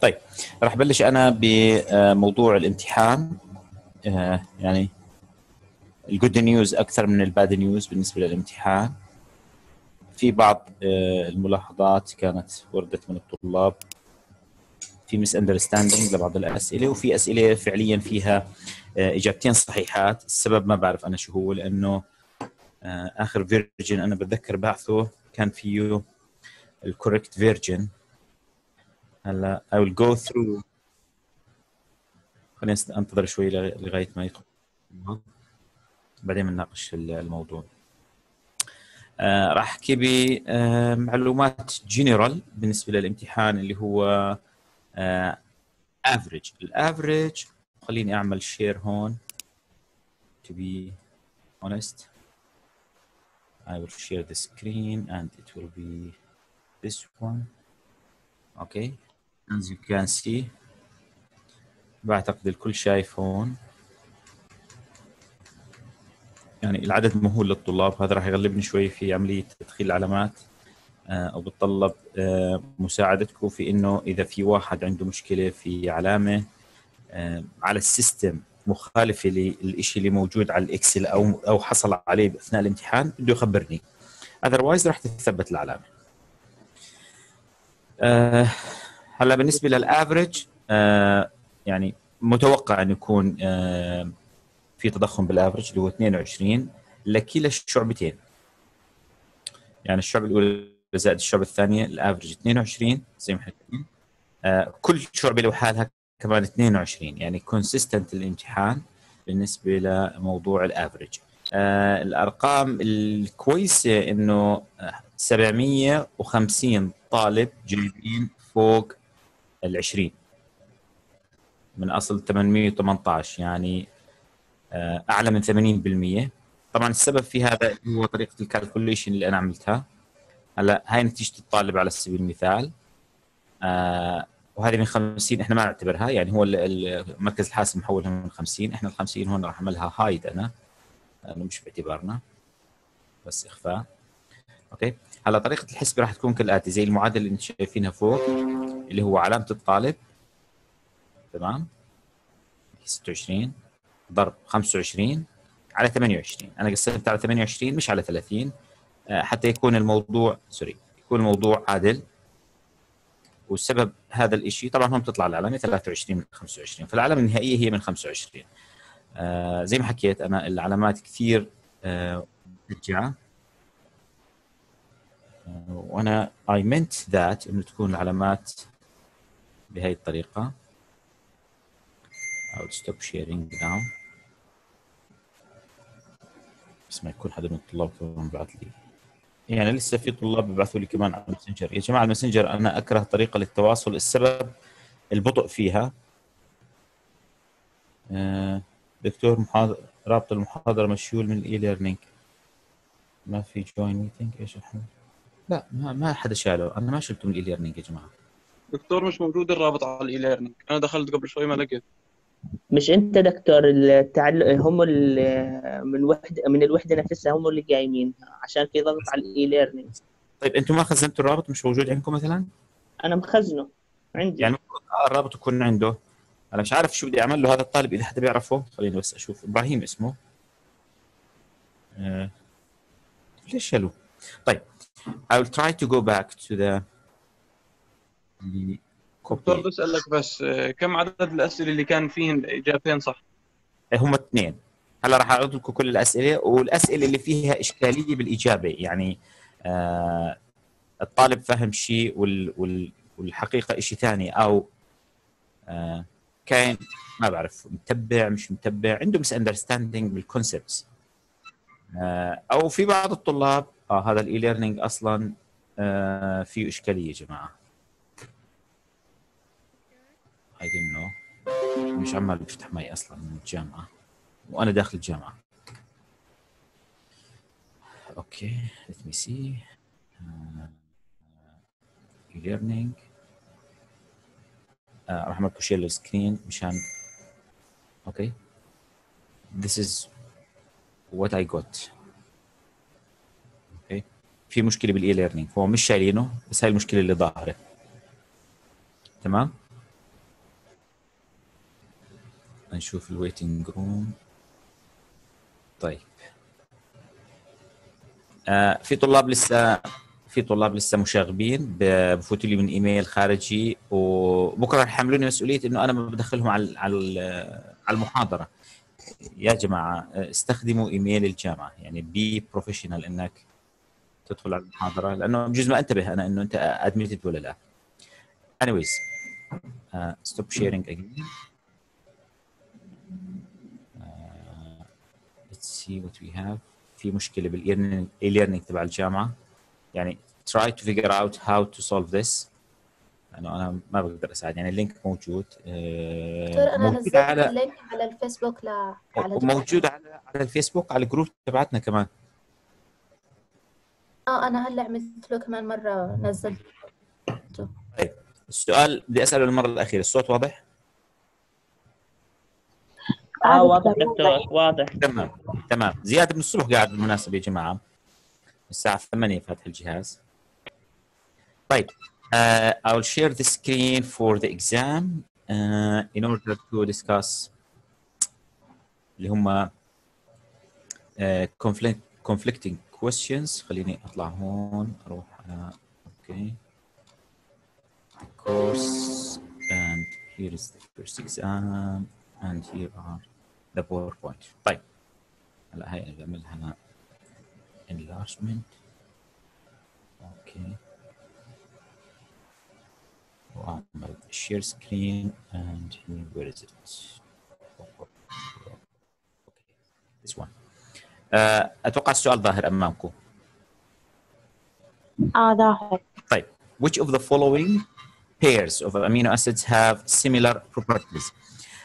طيب راح بلش انا بموضوع الامتحان. يعني الجود نيوز اكثر من الباد نيوز بالنسبه للامتحان. في بعض الملاحظات كانت وردت من الطلاب، في مس اندرستاندينج لبعض الاسئله، وفي اسئله فعليا فيها اجابتين صحيحات. السبب ما بعرف انا شو هو، لانه اخر فيرجن انا بتذكر بعثه كان فيه الكوريكت فيرجن. هلا I will go through. خلينا انتظر شوي لغايه ما يدخل، بعدين بنناقش الموضوع. راح احكي بمعلومات جنرال بالنسبه للامتحان اللي هو average. الافريج خليني اعمل شير هون to be honest. I will share the screen and it will be this one. Okay, as you can see بعتقد الكل شايف هون. يعني العدد مهول للطلاب، هذا راح يغلبني شوي في عملية تدخيل العلامات، أو بتطلب مساعدتكم في إنه إذا في واحد عنده مشكلة في علامة على السيستم مخالفة للإشي اللي موجود على الإكسل أو حصل عليه أثناء الامتحان، بده يخبرني. otherwise راح تثبت العلامة. هلا بالنسبة للأفريج يعني متوقع أن يكون في تضخم بالأفريج اللي هو 22 لكلا الشعبتين. يعني الشعبة الأولى زائد الشعبة الثانية، الأفريج 22 زي ما حكينا. كل شعبة لحالها كمان 22، يعني كونسيستنت الامتحان بالنسبة لموضوع الأفريج. الأرقام الكويسة إنه 750 طالب جايبين فوق ال20 من أصل 818، يعني أعلى من 80%. طبعا السبب في هذا هو طريقة الكالكوليشن اللي أنا عملتها. هلا هاي نتيجة الطالب على سبيل المثال، وهذه من 50 احنا ما نعتبرها، يعني هو المركز الحاسب محولها من 50، احنا ال50 هون راح اعملها هايد انا لانه مش باعتبارنا، بس اخفاء. اوكي، هلا طريقة الحسبة راح تكون كالآتي، زي المعادلة اللي انتم شايفينها فوق اللي هو علامة الطالب، تمام، 26 ضرب 25 على 28. انا قسمت على 28 مش على 30 حتى يكون الموضوع يكون الموضوع عادل. والسبب هذا الشيء طبعا هم تطلع العلامه 23 من 25، فالعلامه النهائيه هي من 25. زي ما حكيت انا العلامات كثير مرجعه، وانا I meant that انه تكون العلامات بهي الطريقه. I will stop sharing now. بس ما يكون حدا من الطلاب كمان بعث لي، يعني لسه في طلاب بيبعثوا لي كمان على الماسنجر. يا جماعه الماسنجر انا اكره طريقه للتواصل، السبب البطء فيها. دكتور رابط المحاضره مشيول من الاي ليرنينج، ما في جوين ميتنج. ايش الحل؟ لا ما حدا شاله، انا ما شلته من الاي ليرنينج يا جماعه. دكتور مش موجود الرابط على الاي ليرنينج، انا دخلت قبل شوي ما لقيت. مش انت دكتور هم من الوحده نفسها هم اللي قايمين، عشان في ضغط على الاي ليرنينج. طيب انتم ما خزنتوا الرابط؟ مش موجود عندكم مثلا؟ انا مخزنه عندي. يعني الرابط يكون عنده. انا مش عارف شو بدي اعمل له هذا الطالب، اذا حدا بيعرفه خليني بس اشوف. ابراهيم اسمه. ليش شالوه؟ طيب I will try to go back to the دكتور بسألك بس كم عدد الأسئلة اللي كان فيهن إجابتين صح؟ هم 2. هلا راح اعرض لكم كل الاسئله، والاسئله اللي فيها اشكاليه بالاجابه، يعني الطالب فهم شيء والحقيقه شيء ثاني، او كان ما بعرف متبع مش متبع، عنده مس اندرستاندينج بالكونسبتس، او في بعض الطلاب هذا الاي ليرنينج اصلا فيه اشكاليه يا جماعه. I didn't know. مش عمال بيفتح معي اصلا من الجامعه وانا داخل الجامعه. اوكي let me see. e-learning. راح اعمل شير للسكرين مشان اوكي. this is what I got. اوكي، في مشكله بالاي ليرنينج، هو مش شايلينه بس هاي المشكله اللي ظاهره، تمام. نشوف الويتنج روم. طيب في طلاب لسه مشاغبين، بفوتوا لي من ايميل خارجي، وبكره يحملوني مسؤوليه انه انا ما بدخلهم على المحاضره. يا جماعه استخدموا ايميل الجامعه، يعني بي بروفيشنال انك تدخل على المحاضره، لانه بجوز ما انتبه انا انه انت ادميتد ولا لا. anyways stop sharing again. let's see what we have. في مشكله بالاي-learning تبع الجامعه، يعني try to figure out how to solve this. انا ما بقدر اساعد، يعني اللينك موجود. دكتور انا موجود نزلت على اللينك على الفيسبوك على موجود على الفيسبوك، على الجروب تبعتنا كمان. انا هلا عملت له كمان مره نزلت. طيب السؤال بدي اساله المره الاخيره، الصوت واضح؟ واضح دكتور، واضح. تمام. زياد من الصبح قاعد بالمناسبه يا جماعه، الساعه 8 فاتح الجهاز. طيب I will share the screen for the exam in order to discuss اللي هم conflicting questions. خليني اطلع هون، اروح على اوكي course, and here is the first exam and here are the PowerPoint. طيب هلا هاي بعملها enlargement. اوكي واعمل share screen and here where is it? Okay, this one. اتوقع السؤال ظاهر امامكم. ظاهر. طيب which of the following pairs of amino acids have similar properties؟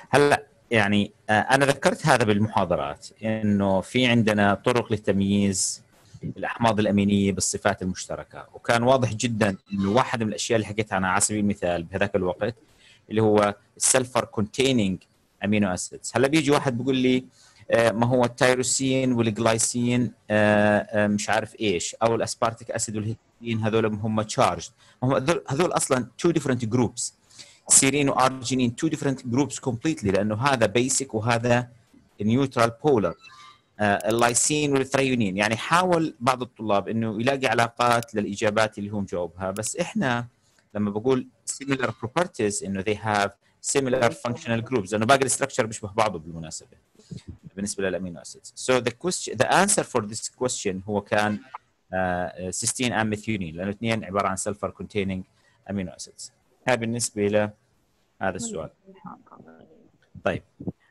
هلا يعني انا ذكرت هذا بالمحاضرات، انه في عندنا طرق لتمييز الاحماض الامينيه بالصفات المشتركه، وكان واضح جدا انه واحد من الاشياء اللي حكيتها انا على سبيل المثال بهذاك الوقت اللي هو السلفر كونتيننج امينو اسيدز. هلا بيجي واحد بيقول لي ما هو التيروسين والجلايسين مش عارف ايش، او الاسبارتيك اسيد والهيستidine هذول هم تشارجد. هذول اصلا two different groups. سيرين وارجينين two different groups completely، لانه هذا basic وهذا neutral polar. اللايسين والثريونين، يعني حاول بعض الطلاب انه يلاقي علاقات للاجابات اللي هم جاوبها، بس احنا لما بقول similar properties انه they have similar functional groups، لانه باقي الستركشر بيشبه بعضه بالمناسبه بالنسبه للامينو اسيدز. So the answer for this question هو كان cysteine and methionine، لانه اثنين عباره عن sulfur containing amino acids. هذا بالنسبه لهذا السؤال. طيب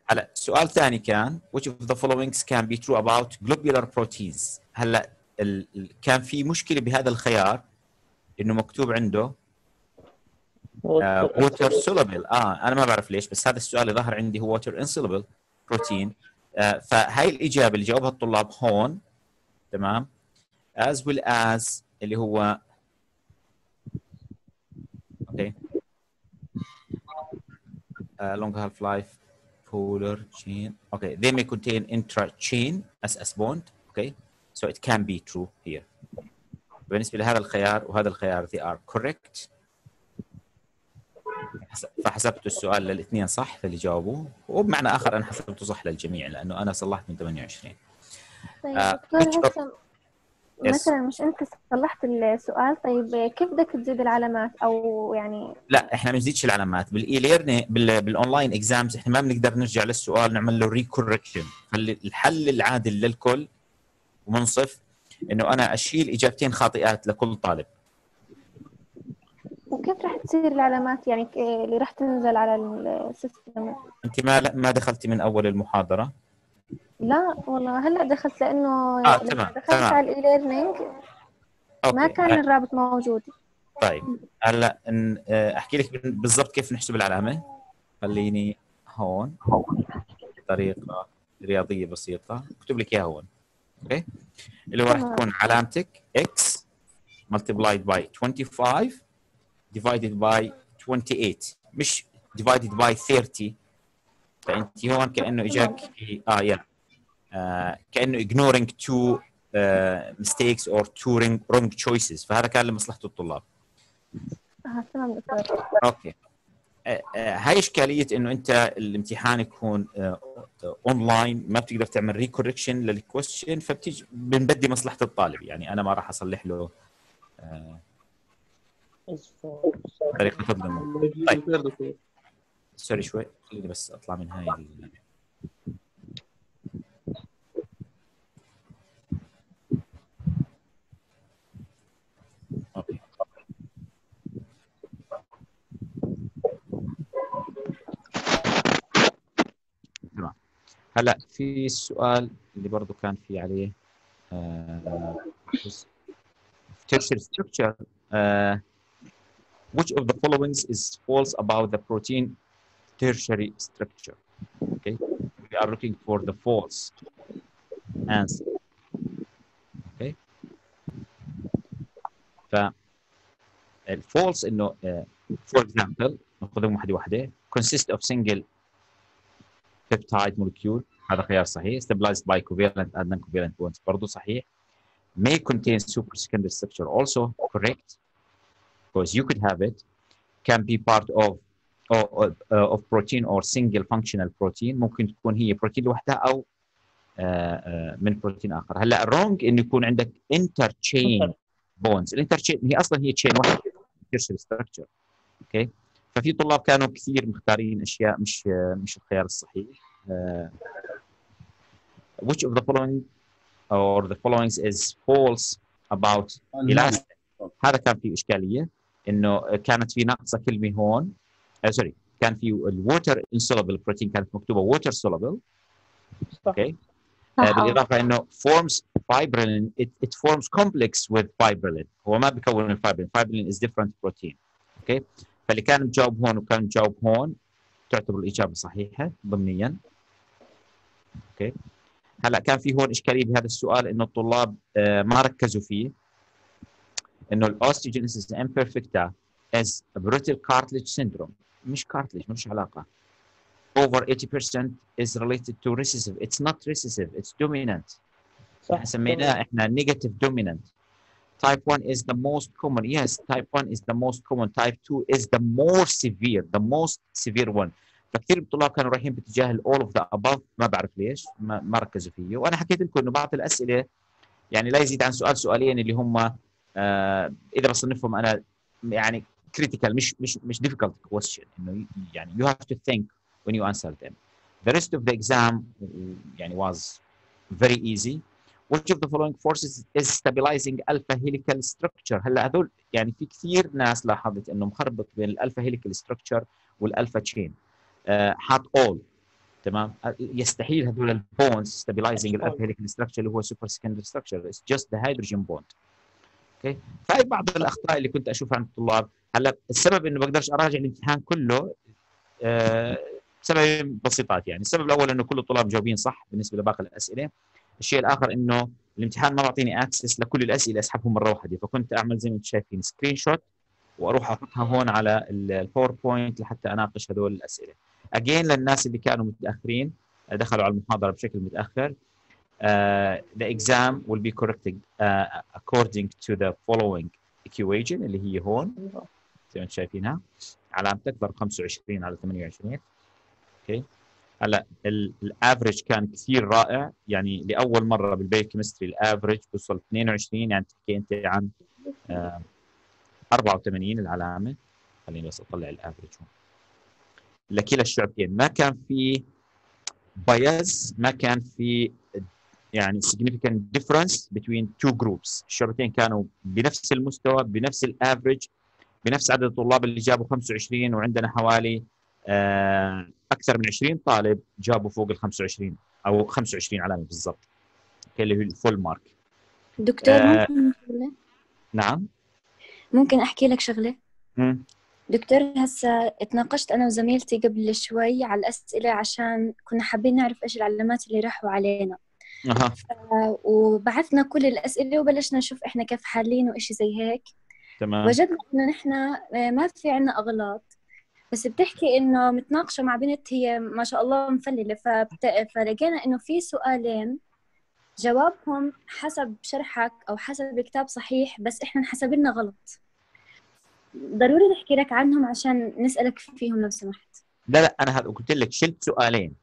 هلا سؤال ثاني كان which of the following can be true about globular proteins؟ هلا كان في مشكله بهذا الخيار انه مكتوب عنده water soluble. انا ما بعرف ليش، بس هذا السؤال اللي ظهر عندي هو water insoluble protein. فهاي الاجابه اللي جاوبها الطلاب هون تمام، as well as اللي هو اوكي long half life polar chain. Okay, they may contain intra-chain as bond. Okay, so it can be true here. بالنسبة لهذا الخيار وهذا الخيار they are correct. فحسبت السؤال للاثنين صح فاللي جاوبوه، وبمعنى آخر أنا حسبته صح للجميع لأنه أنا صلحت من 28. طيب دكتور هسه مثلا مش انت صلحت السؤال، طيب كيف بدك تزيد العلامات او يعني؟ لا احنا ما بنزيدش العلامات بالاي ليرنينج، بالاونلاين اكزامز احنا ما بنقدر نرجع للسؤال نعمل له ريكوركشن. الحل العادل للكل ومنصف انه انا اشيل اجابتين خاطئات لكل طالب. وكيف راح تصير العلامات يعني اللي راح تنزل على السيستم؟ انت ما دخلتي من اول المحاضره؟ لا والله هلا دخلت، لانه تمام دخلت على الاي ليرنينج ما كان الرابط موجود. طيب هلا احكي لك بالضبط كيف نحسب العلامه. خليني هون بطريقه رياضيه بسيطه اكتب لك اياها هون. اوكي اللي هو راح تكون علامتك x multiplied by 25 divided by 28 مش divided by 30. فانت هون كانه اجاك كانه ignoring two mistakes or two wrong choices، فهذا كان لمصلحه الطلاب. تمام دكتور. اوكي هاي اشكاليه انه انت الامتحان يكون اونلاين، ما بتقدر تعمل ريكوركشن للكويستشن، فبتيجي بنبدي مصلحه الطالب. يعني انا ما راح اصلح له طريقه الضمن. الله يجزيك طيب الخير دكتور. سوري شوي، خليني بس اطلع من هاي اوكي تمام. هلا في السؤال اللي برضه كان في عليه tertiary structure. Which of the following is false about the protein tertiary structure? Okay, we are looking for the false answer. Okay, فالفالس انه for example ناخذهم واحده واحده. consist of single peptide molecule، هذا خيار صحيح. stabilized by covalent and non-covalent bonds، برضه صحيح. may contain super secondary structure، also correct because you could have it. can be part of protein or single functional protein، ممكن تكون هي بروتين لوحدها او من بروتين اخر. هلا wrong انه يكون عندك interchain bonds. الانترتشين هي اصلا هي تشين واحده tertiary structure. اوكي، ففي طلاب كانوا كثير مختارين اشياء مش الخيار الصحيح. which of the following or the following is false about elastic. هذا كان في اشكاليه، انه كانت في ناقصه كلمه هون. سوري، كان في الووتر insoluble بروتين كانت مكتوبه ووتر soluble. اوكي، بالاضافه انه forms fibrillin، it forms complex with fibrillin، هو ما بيكون الفايبرين. fibrillin is different protein. اوكي، فاللي كان مجاوب هون وكان مجاوب هون تعتبر الاجابه صحيحه ضمنيا. اوكي، هلا كان في هون اشكاليه بهذا السؤال انه الطلاب ما ركزوا فيه، انه الاوستيوجينيسيس امبرفكتا as a brittle cartilage syndrome. مش cartilage، مش علاقه. over 80% is related to recessive. It's not recessive, it's dominant. صح. سميناه احنا negative dominant. Type 1 is the most common. Yes, type 1 is the most common. Type 2 is the more severe, the most severe one. فكثير من الطلاب كانوا رايحين باتجاه all of the above، ما بعرف ليش ما ركزوا فيه. وانا حكيت لكم انه بعض الاسئله يعني لا يزيد عن سؤال سؤالين اللي هم اذا بصنفهم انا يعني critical، مش difficult question، انه يعني you have to think when you answer them. The rest of the exam يعني was very easy. Which of the following forces is stabilizing alpha helical structure؟ هلا هذول يعني في كثير ناس لاحظت انه مخربط بين الالفا هيليكال ستراكشر والالفا تشين. حاط all. تمام، يستحيل هذول البونز stabilizing الالفا هيليكال ستراكشر اللي هو سوبر سكندري ستراكشر. It's just the hydrogen bond. اوكي، فهي بعض الاخطاء اللي كنت اشوفها عند الطلاب. هلا السبب انه بقدرش اراجع الامتحان كله سببين بسيطات. يعني السبب الاول انه كل الطلاب مجاوبين صح بالنسبه لباقي الاسئله. الشيء الاخر انه الامتحان ما بعطيني اكسس لكل الاسئله اسحبهم مره واحده، فكنت اعمل زي ما انتم شايفين سكرين شوت واروح احطها هون على الباوربوينت لحتى اناقش هذول الاسئله. اجين للناس اللي كانوا متاخرين دخلوا على المحاضره بشكل متاخر. The exam will be corrected according to the following equation اللي هي هون زي ما انتم شايفينها، علامتك ضرب 25 على 28. اوكي، هلا الافرج كان كثير رائع، يعني لاول مره بالبايوكيمستري الافرج بيوصل 22، يعني تحكي انت عن 84 العلامه. خليني بس اطلع الافرج هون لكلا الشعبتين. ما كان في بايز، ما كان في يعني significant difference between two groups. الشعبتين كانوا بنفس المستوى، بنفس الافرج، بنفس عدد الطلاب اللي جابوا 25، وعندنا حوالي اكثر من 20 طالب جابوا فوق ال 25 او 25 علامه بالضبط، اللي هي الفول مارك. دكتور ممكن شغله؟ نعم ممكن احكي لك شغله؟ مم. دكتور هسه اتناقشت انا وزميلتي قبل شوي على الاسئله عشان كنا حابين نعرف ايش العلامات اللي راحوا علينا. وبعثنا كل الاسئله وبلشنا نشوف احنا كيف حالين وإشي زي هيك. تمام. وجدنا انه نحن ما في عنا اغلاط، بس بتحكي انه متناقشه مع بنت هي ما شاء الله مفلله، فلقينا انه في سؤالين جوابهم حسب شرحك او حسب الكتاب صحيح، بس احنا انحسب لنا غلط. ضروري نحكي لك عنهم عشان نسألك فيهم لو سمحت. لا انا هذا قلت لك شلت سؤالين.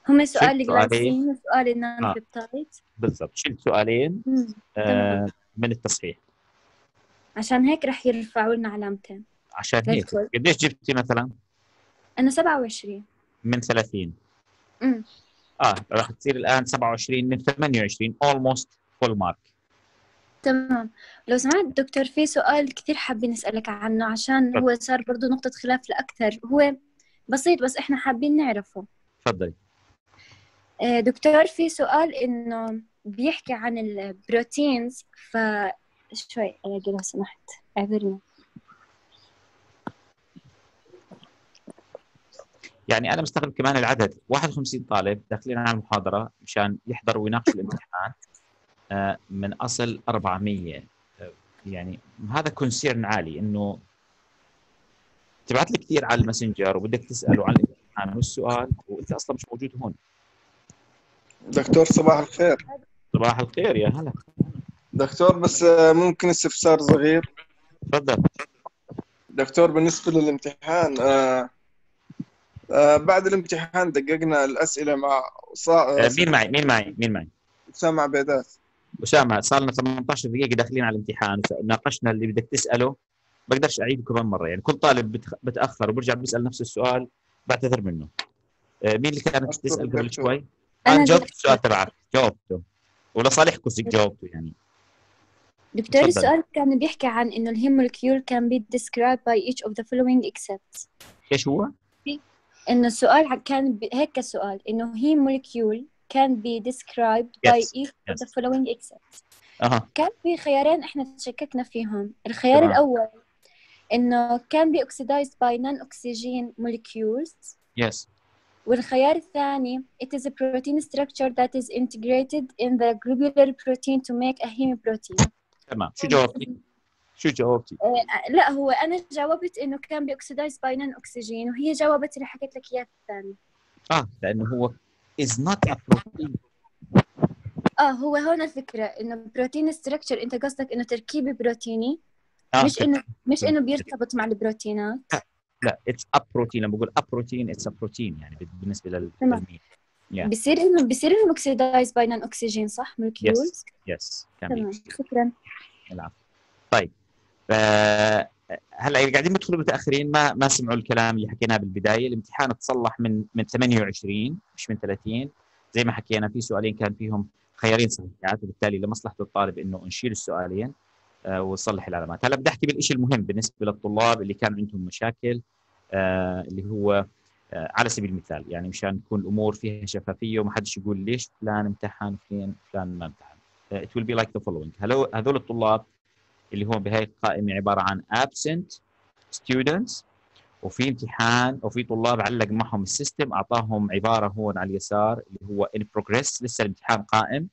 هم سؤال شلت سؤالين الجلايسين وسؤال النون بيبتايد. بالضبط، شلت سؤالين تمام. من التصحيح. عشان هيك رح يرفعوا لنا علامتين. عشان هيك قديش جبتي مثلا؟ أنا 27 من 30. امم راح تصير الآن 27 من 28 almost full mark. تمام. لو سمحت دكتور، في سؤال كثير حابين نسألك عنه عشان هو صار برضو نقطة خلاف لأكثر، هو بسيط بس إحنا حابين نعرفه. تفضلي. دكتور، في سؤال إنه بيحكي عن البروتينز، شوي ألاقي لو سمحت اعذرني. يعني أنا مستغرب كمان العدد 51 طالب داخلين على المحاضرة مشان يحضروا ويناقشوا الامتحان من أصل 400. يعني هذا كونسيرن عالي إنه تبعت لي كثير على الماسنجر وبدك تسأله عن الامتحان والسؤال وأنت أصلا مش موجود هون. دكتور صباح الخير. صباح الخير يا هلا دكتور، بس ممكن استفسار صغير؟ تفضل. دكتور بالنسبة للامتحان بعد الامتحان دققنا الأسئلة مع مين معي؟ أسامة عبيدات. أسامة، صار لنا 18 دقيقة داخلين على الامتحان وناقشنا اللي بدك تسأله، بقدرش أعيده كمان مرة. يعني كل طالب بتأخر وبرجع بيسأل نفس السؤال بعتذر منه. مين اللي كانت تسأل قبل شوي؟ أنا جاوبت السؤال تبعك، جاوبته ولصالحكم جاوبته يعني. دكتور السؤال كان بيحكي عن إنه الهيمولكيول can be described by each of the following except. إيش هو؟ إنه السؤال كان هيك السؤال إنه هيمولكيول can be described by each of the following except. كان في خيارين إحنا تشككنا فيهم. الخيار الأول إنه can be oxidized by non-oxygen molecules. Yes. والخيار الثاني it is a protein structure that is integrated in the globular protein to make a hemoprotein. تمام. شو جاوبتي؟ لا هو أنا جاوبت إنه can be oxidized by non-oxygen وهي جاوبت اللي حكيت لك إياه الثاني. لأنه هو is not a protein. هو هون الفكرة إنه protein structure أنت قصدك إنه تركيب بروتيني مش إنه بيرتبط مع البروتينات. لا it's a protein. لما بقول a protein it's a protein يعني بالنسبة للمين. بصير إنه oxidized by non-oxygen صح molecules. Yes. تمام. شكرا. العفو. طيب هلا اللي قاعدين بيدخلوا متاخرين ما سمعوا الكلام اللي حكيناه بالبدايه. الامتحان اتصلح من 28 مش من 30 زي ما حكينا. في سؤالين كان فيهم خيارين صحيحات وبالتالي لمصلحه الطالب انه نشيل السؤالين ونصلح العلامات. هلا بدي احكي بالشيء المهم بالنسبه للطلاب اللي كان عندهم مشاكل اللي هو على سبيل المثال يعني مشان تكون الامور فيها شفافيه وما حدش يقول ليش فلان امتحن فلان ما امتحن. It will be like the following. هذول الطلاب اللي هو بهاي القائمة عبارة عن absent students وفي امتحان وفي طلاب علق معهم السيستم أعطاهم عبارة هون على اليسار اللي هو in progress لسه الامتحان قائم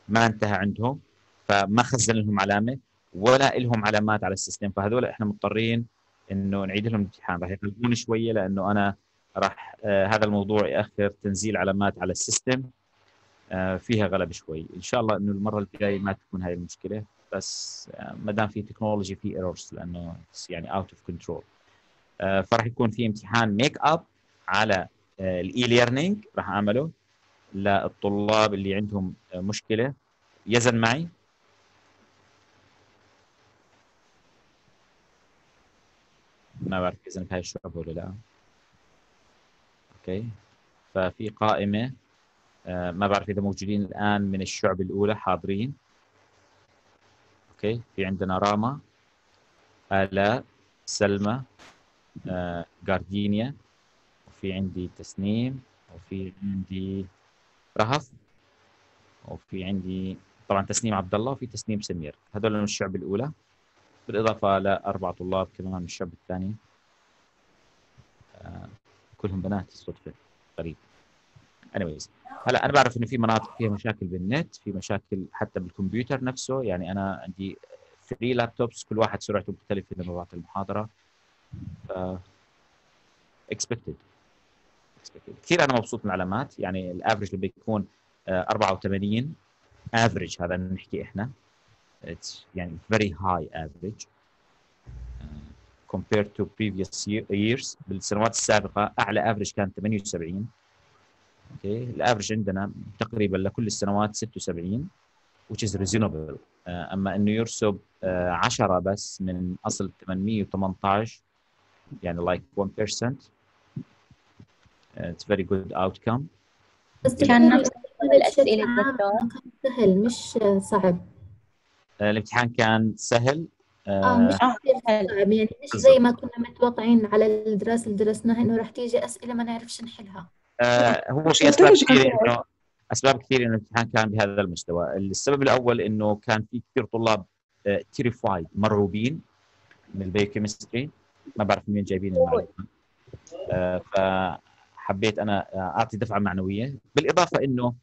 ما انتهى عندهم فما خزن لهم علامة ولا لهم علامات على السيستم. فهذول احنا مضطرين انه نعيد لهم الامتحان. راح يغلبوني شوية لأنه أنا راح هذا الموضوع يأخر تنزيل علامات على السيستم فيها غلب شوي. إن شاء الله إنه المرة الجاية ما تكون هاي المشكلة بس ما دام في تكنولوجي في ايرورز لانه يعني اوت اوف كنترول. فراح يكون في امتحان ميك اب على الاي ليرنينج راح اعمله للطلاب اللي عندهم مشكله. يزن معي؟ ما بعرف يزن بهاي الشعب ولا لا. اوكي ففي قائمه ما بعرف اذا موجودين الان من الشعب الاولى حاضرين. اوكي في عندنا راما، آلاء، سلمى، جاردينيا، وفي عندي تسنيم، وفي عندي رهف، وفي عندي طبعا تسنيم عبد الله، وفي تسنيم سمير. هذول من الشعب الاولى بالاضافه ل4 طلاب كمان من الشعب الثاني. كلهم بنات صدفه غريب. anyways هلا انا بعرف انه في مناطق فيها مشاكل بالنت، في مشاكل حتى بالكمبيوتر نفسه. يعني انا عندي 3 لابتوبس كل واحد سرعته مختلفه لما بعطي المحاضره. expected. كثير انا مبسوط من العلامات. يعني الافرج اللي بيكون 84 افريج هذا نحكي احنا يعني very high average. compared to previous years. بالسنوات السابقة أعلى average كان 78. اوكي الافرج عندنا تقريبا لكل السنوات 76 which is reasonable. اما انه يرسب 10 بس من اصل 818 يعني like 1%. It's very good outcome. بس كان نفس الأسئلة الدكتور. كان سهل مش صعب. الامتحان كان سهل. مش كثير صعب يعني مش زي ما كنا متوقعين على الدراسة اللي درسناها إنه راح تيجي أسئلة ما نعرفش نحلها. هو في اسباب كثيره انه الامتحان كان بهذا المستوى. السبب الاول انه كان في كثير طلاب تيريفايد مرعوبين من البيوكيمستري، ما بعرف مين جايبين المعلومه. فحبيت انا اعطي دفعه معنويه، بالاضافه انه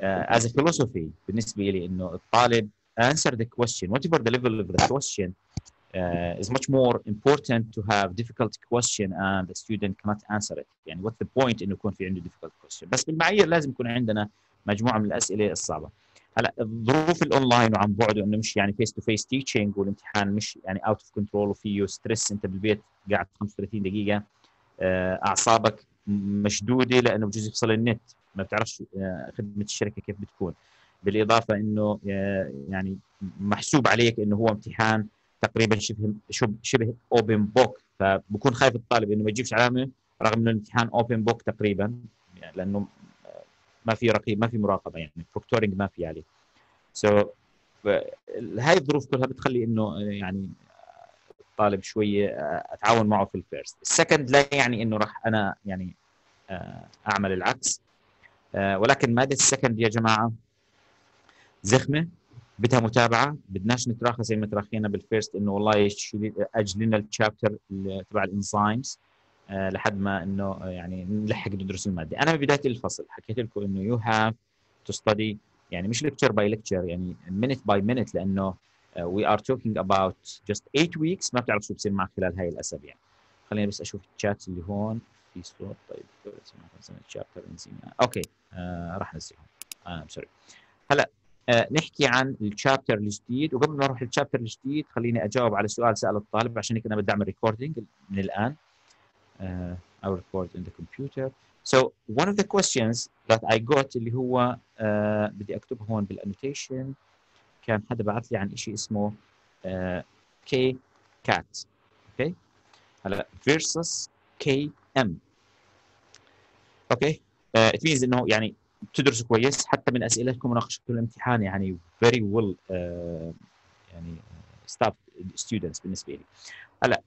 as a philosophy بالنسبه لي انه الطالب answer the question whatever the level of the question is much more important to have difficult question and the student cannot answer it. يعني what's the point انه يكون في عنده difficult question. بس بالمعايير لازم يكون عندنا مجموعه من الاسئله الصعبه. هلا ظروف الاونلاين وعن بعد انه مش يعني فيس تو فيس تيتشنج والامتحان مش يعني اوت اوف كنترول وفيه ستريس، انت بالبيت قاعد 35 دقيقه اعصابك مشدوده لانه بجوز يفصل النت، ما بتعرفش خدمه الشركه كيف بتكون. بالاضافه انه يعني محسوب عليك انه هو امتحان تقريبا شبه اوبن بوك، فبكون خايف الطالب انه ما يجيبش علامه رغم انه الامتحان اوبن بوك تقريبا، يعني لانه ما في رقيب ما في مراقبه، يعني بروكتورنج ما في عليه. هاي الظروف كلها بتخلي انه يعني الطالب شويه اتعاون معه في الفيرست. السكند لا يعني انه راح انا يعني اعمل العكس، ولكن ماده السكند يا جماعه زخمه بدها متابعه، بدناش نتراخى زي ما تراخينا بالفيرست انه والله اجل لنا الشابتر تبع الانزيمز لحد ما انه يعني نلحق ندرس الماده. انا ببدايه الفصل حكيت لكم انه يو هاف تو ستدي، يعني مش ليكتشر باي ليكتشر، يعني مينت باي مينت، لانه we are talking about just 8 weeks، ما بتعرف شو بصير معك خلال هاي الاسابيع. خليني بس اشوف الشات اللي هون في صوت. طيب شابتر انزيم اوكي راح ننسيهم انا سوري. هلا نحكي عن الشابتر الجديد، وقبل ما اروح للشابتر الجديد خليني اجاوب على سؤال سال الطالب، عشان هيك انا بدي اعمل ريكوردينج من الان. I will record in the computer. So one of the questions that I got اللي هو بدي اكتبه هون بالانوتيشن، كان حدا بعث لي عن شيء اسمه K cat. اوكي هلا versus KM. اوكي it means انه يعني تدرسوا كويس حتى من اسئلتكم مناقشتكم الامتحان يعني very well يعني staff students بالنسبه لي. هلا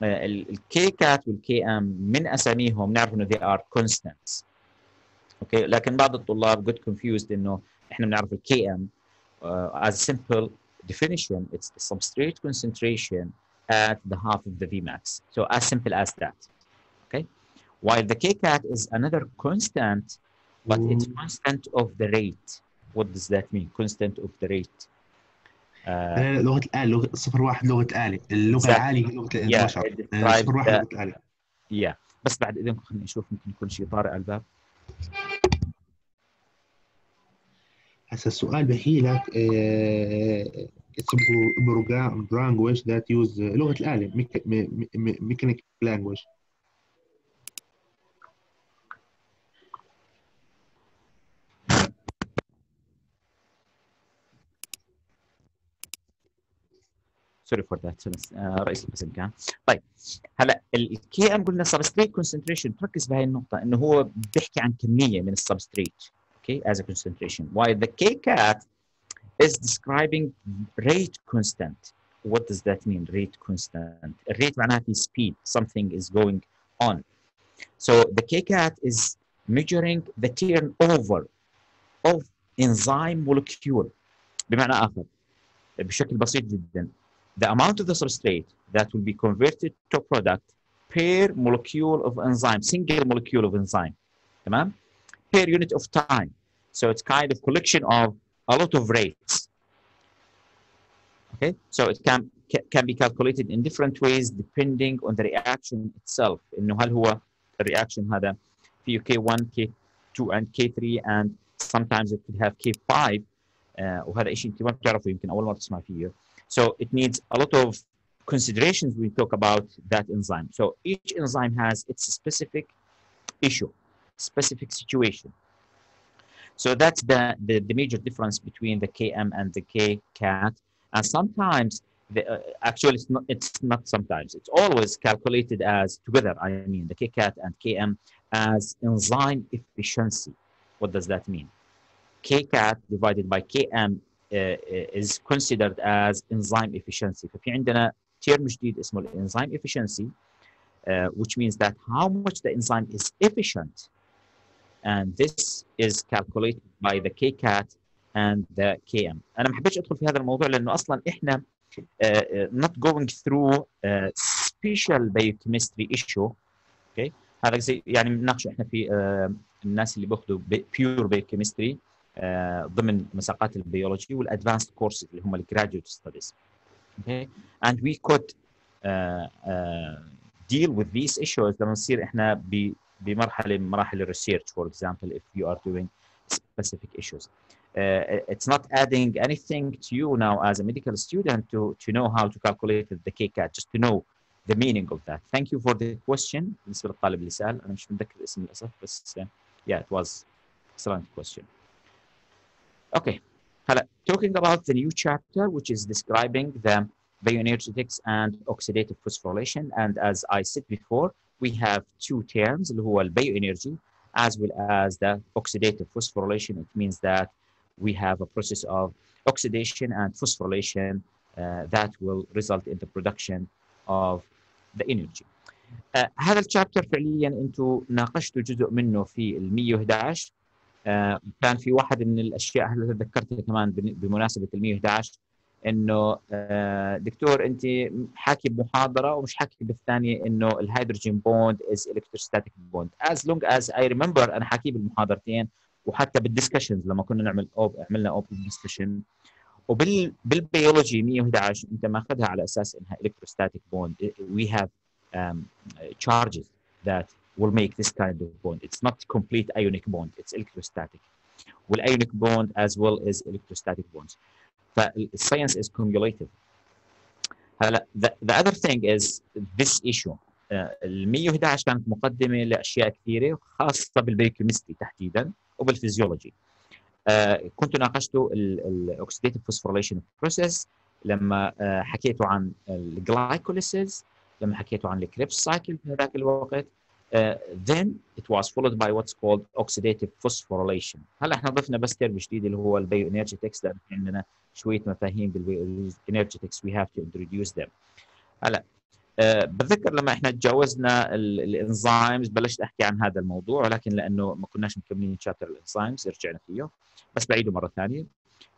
الكي كات والكي ام من اساميهم نعرف انه they are constants. اوكي لكن بعض الطلاب got confused انه احنا بنعرف الكي ام as simple definition it's the substrate concentration at the half of the Vmax. So as simple as that. Okay, while the k cat is another constant, but it's constant of the rate. What does that mean? Constant of the rate. لغة الآلة، لغة 01 لغة آلة، اللغة العالية لغة البشر. 01 لغة آلة. Yeah. بس بعد إذنكم خليني أشوف ممكن يكون شيء طارئ على الباب. هسا السؤال بحكي لك it's a language that use لغة الآلة mechanical language. سوري فور ذات رئيس القسم كان. طيب هلا الكي ام قلنا سبستريت كونسنتريشن، تركز بهي النقطه انه هو بيحكي عن كميه من السبستريت اوكي as a concentration, while the k cat is describing rate constant. What does that mean? Rate constant. الريت معناها في speed, something is going on. So the k cat is measuring the turnover of enzyme molecule. بمعنى اخر بشكل بسيط جدا the amount of the substrate that will be converted to product per molecule of enzyme, single molecule of enzyme, تمام? Per unit of time. So it's kind of collection of a lot of rates. Okay, so it can be calculated in different ways depending on the reaction itself. إنه هل هو الرياكشن هذا فيه K1, K2 and K3 and sometimes it could have K5 وهذا شيء انت ما بتعرفوا يمكن اول مره تسمع فيه. So it needs a lot of considerations when we talk about that enzyme. So each enzyme has its specific issue, specific situation. So that's the major difference between the KM and the KCAT. And sometimes, actually, it's not sometimes. It's always calculated as together. I mean, the KCAT and KM as enzyme efficiency. What does that mean? KCAT divided by KM is considered as enzyme efficiency. ففي عندنا term جديد اسمه enzyme efficiency, which means that how much the enzyme is efficient. And this is calculated by the KCAT and the KM. أنا ما حبيتش أدخل في هذا الموضوع لأنه أصلاً إحنا not going through special biochemistry issue. Okay. هذا زي يعني بنناقشه إحنا في الناس اللي بياخذوا pure biochemistry ضمن مساقات البيولوجي والادفانسد كورسز اللي هم الجراديويت ستاديز. Okay. And we could deal with these issues لما نصير احنا بمرحله من مراحل الريسيرش. For example, if you are doing specific issues, it's not adding anything to you now as a medical student to know how to calculate the KCAT, just to know the meaning of that. Thank you for the question. بالنسبه للطالب اللي سال انا مش متذكر اسمه للاسف بس yeah, it was excellent question. Okay, talking about the new chapter, which is describing the bioenergetics and oxidative phosphorylation. And as I said before, we have two terms, اللي هو bioenergy as well as the oxidative phosphorylation. It means that we have a process of oxidation and phosphorylation that will result in the production of the energy. هذا الشابتر فعليا انتم ناقشتوا جزء منه في ال 111. كان في واحد من الاشياء هل تذكرتها كمان بمناسبه ال 111 انه دكتور انت حاكي بمحاضره ومش حاكي بالثانيه انه الهيدروجين بوند از الكتروستاتيك بوند. as long as I remember انا حاكيه بالمحاضرتين وحتى بالدسكشنز لما كنا عملنا اوبن ديسكشن. وبالبيولوجي 111 انت ماخذها على اساس انها الكتروستاتيك بوند. we have charges that will make this kind of bond. It's not complete ionic bond, it's electrostatic. Well, ionic bond as well as electrostatic bonds. Science is cumulative. The other thing is this issue. ال 111 كانت مقدمة لأشياء كثيرة خاصة بالبيوكيمستري تحديدا وبالفيزيولوجي. كنت ناقشتوا الأوكسيداتيف فوسفوريليشن بروسيس لما حكيتوا عن الجلايكوليسيس، لما حكيتوا عن الكريبس سايكل في هذاك الوقت. Then it was followed by what's called oxidative phosphorylation. هلا احنا ضفنا بس ترم جديد اللي هو البايوانرجيتكس لأن عندنا شوية مفاهيم بالبايوانرجيتكس we have to introduce them. هلا بتذكر لما احنا تجاوزنا الانزيمز بلشت احكي عن هذا الموضوع، ولكن لانه ما كناش مكملين شابتر الانزيمز رجعنا فيه بس بعيده مره ثانيه.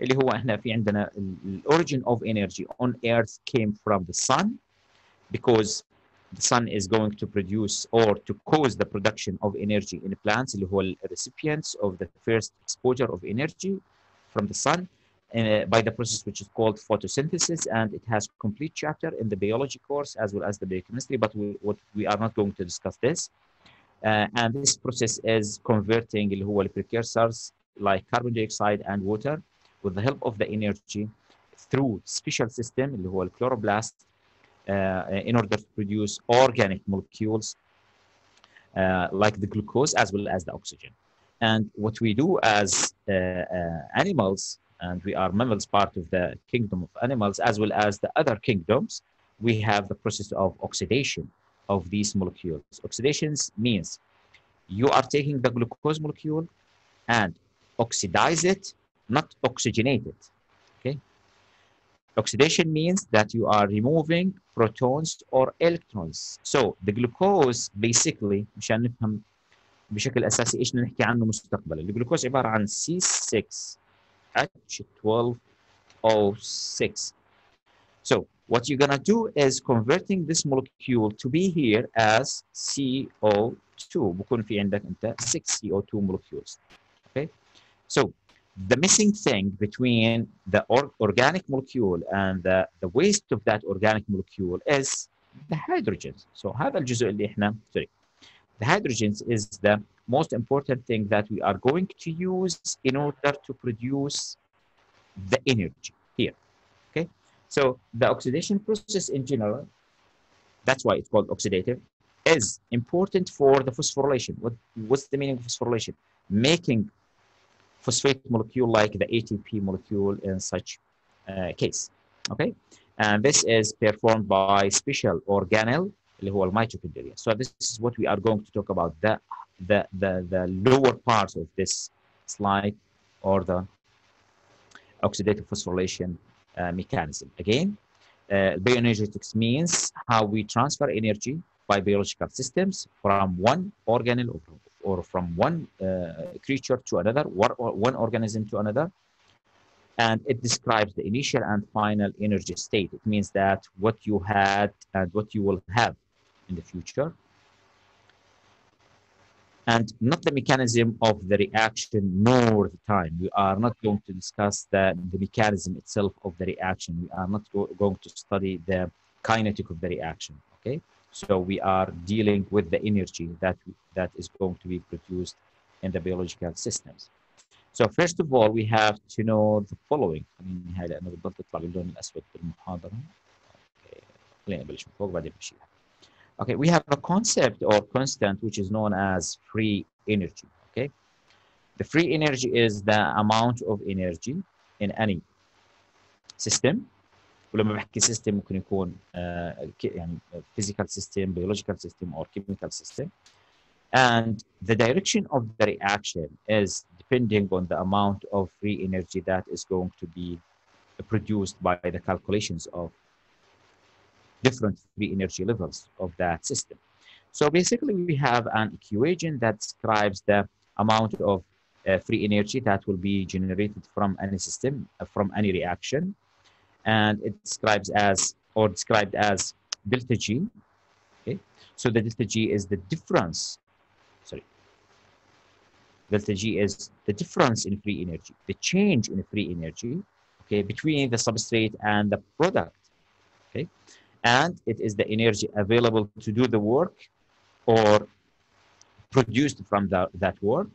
اللي هو احنا في عندنا الاوريجين اوف انرجي on earth came from the sun because the sun is going to produce or to cause the production of energy in plants اللي هو ال recipients of the first exposure of energy from the sun by the process which is called photosynthesis, and it has complete chapter in the biology course as well as the biochemistry, but we are not going to discuss this. And this process is converting اللي هو precursors like carbon dioxide and water with the help of the energy through special system اللي هو chloroplast in order to produce organic molecules like the glucose as well as the oxygen. And what we do as animals, and we are mammals, part of the kingdom of animals as well as the other kingdoms, we have the process of oxidation of these molecules. Oxidation means you are taking the glucose molecule and oxidize it, not oxygenate it. Okay. Oxidation means that you are removing protons or electrons. So the glucose basically مشان نفهم بشكل اساسي ايش نحكي عنه مستقبلا. الجلوكوز عباره عن C6H12O6. So what you're gonna do is converting this molecule to be here as CO2. بكون في عندك انت 6 CO2 molecules. Okay. So the missing thing between the organic molecule and the waste of that organic molecule is the hydrogens. So هذا الجزء اللي احنا the hydrogens is the most important thing that we are going to use in order to produce the energy here. Okay. So the oxidation process in general, that's why it's called oxidative, is important for the phosphorylation. What's the meaning of phosphorylation? Making phosphate molecule like the ATP molecule in such case. Okay, and this is performed by special organelle اللي هو الميتوكondria. So this is what we are going to talk about, the lower parts of this slide, or the oxidative phosphorylation mechanism. Again, bioenergetics means how we transfer energy by biological systems from one organelle or from one creature to another, one organism to another. And it describes the initial and final energy state. It means that what you had and what you will have in the future. And not the mechanism of the reaction nor the time. We are not going to discuss the mechanism itself of the reaction. We are not going to study the kinetic of the reaction, okay? So we are dealing with the energy that is going to be produced in the biological systems. So first of all, we have to know the following. Okay, we have a concept or constant which is known as free energy. Okay, the free energy is the amount of energy in any system. ولما بحكي system ممكن يكون يعني physical system, biological system, or chemical system. And the direction of the reaction is depending on the amount of free energy that is going to be produced by the calculations of different free energy levels of that system. So basically, we have an equation that describes the amount of free energy that will be generated from any system, from any reaction. And it described as delta G. Okay, so the delta G is the difference. Sorry, delta G is the difference in free energy, the change in free energy, okay, between the substrate and the product. Okay, and it is the energy available to do the work or produced from that work.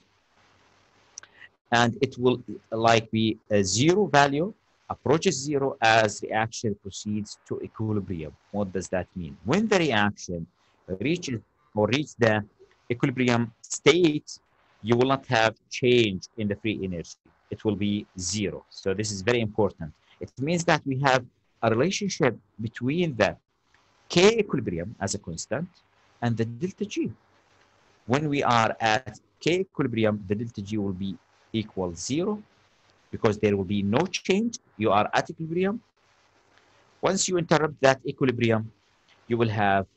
And it will like be a zero value, approaches zero as reaction proceeds to equilibrium. What does that mean? When the reaction reaches the equilibrium state, you will not have change in the free energy. It will be zero. So this is very important. It means that we have a relationship between the K equilibrium as a constant and the delta G. When we are at K equilibrium, the delta G will be equal zero because there will be no change. You are at equilibrium. Once you interrupt that equilibrium, you will have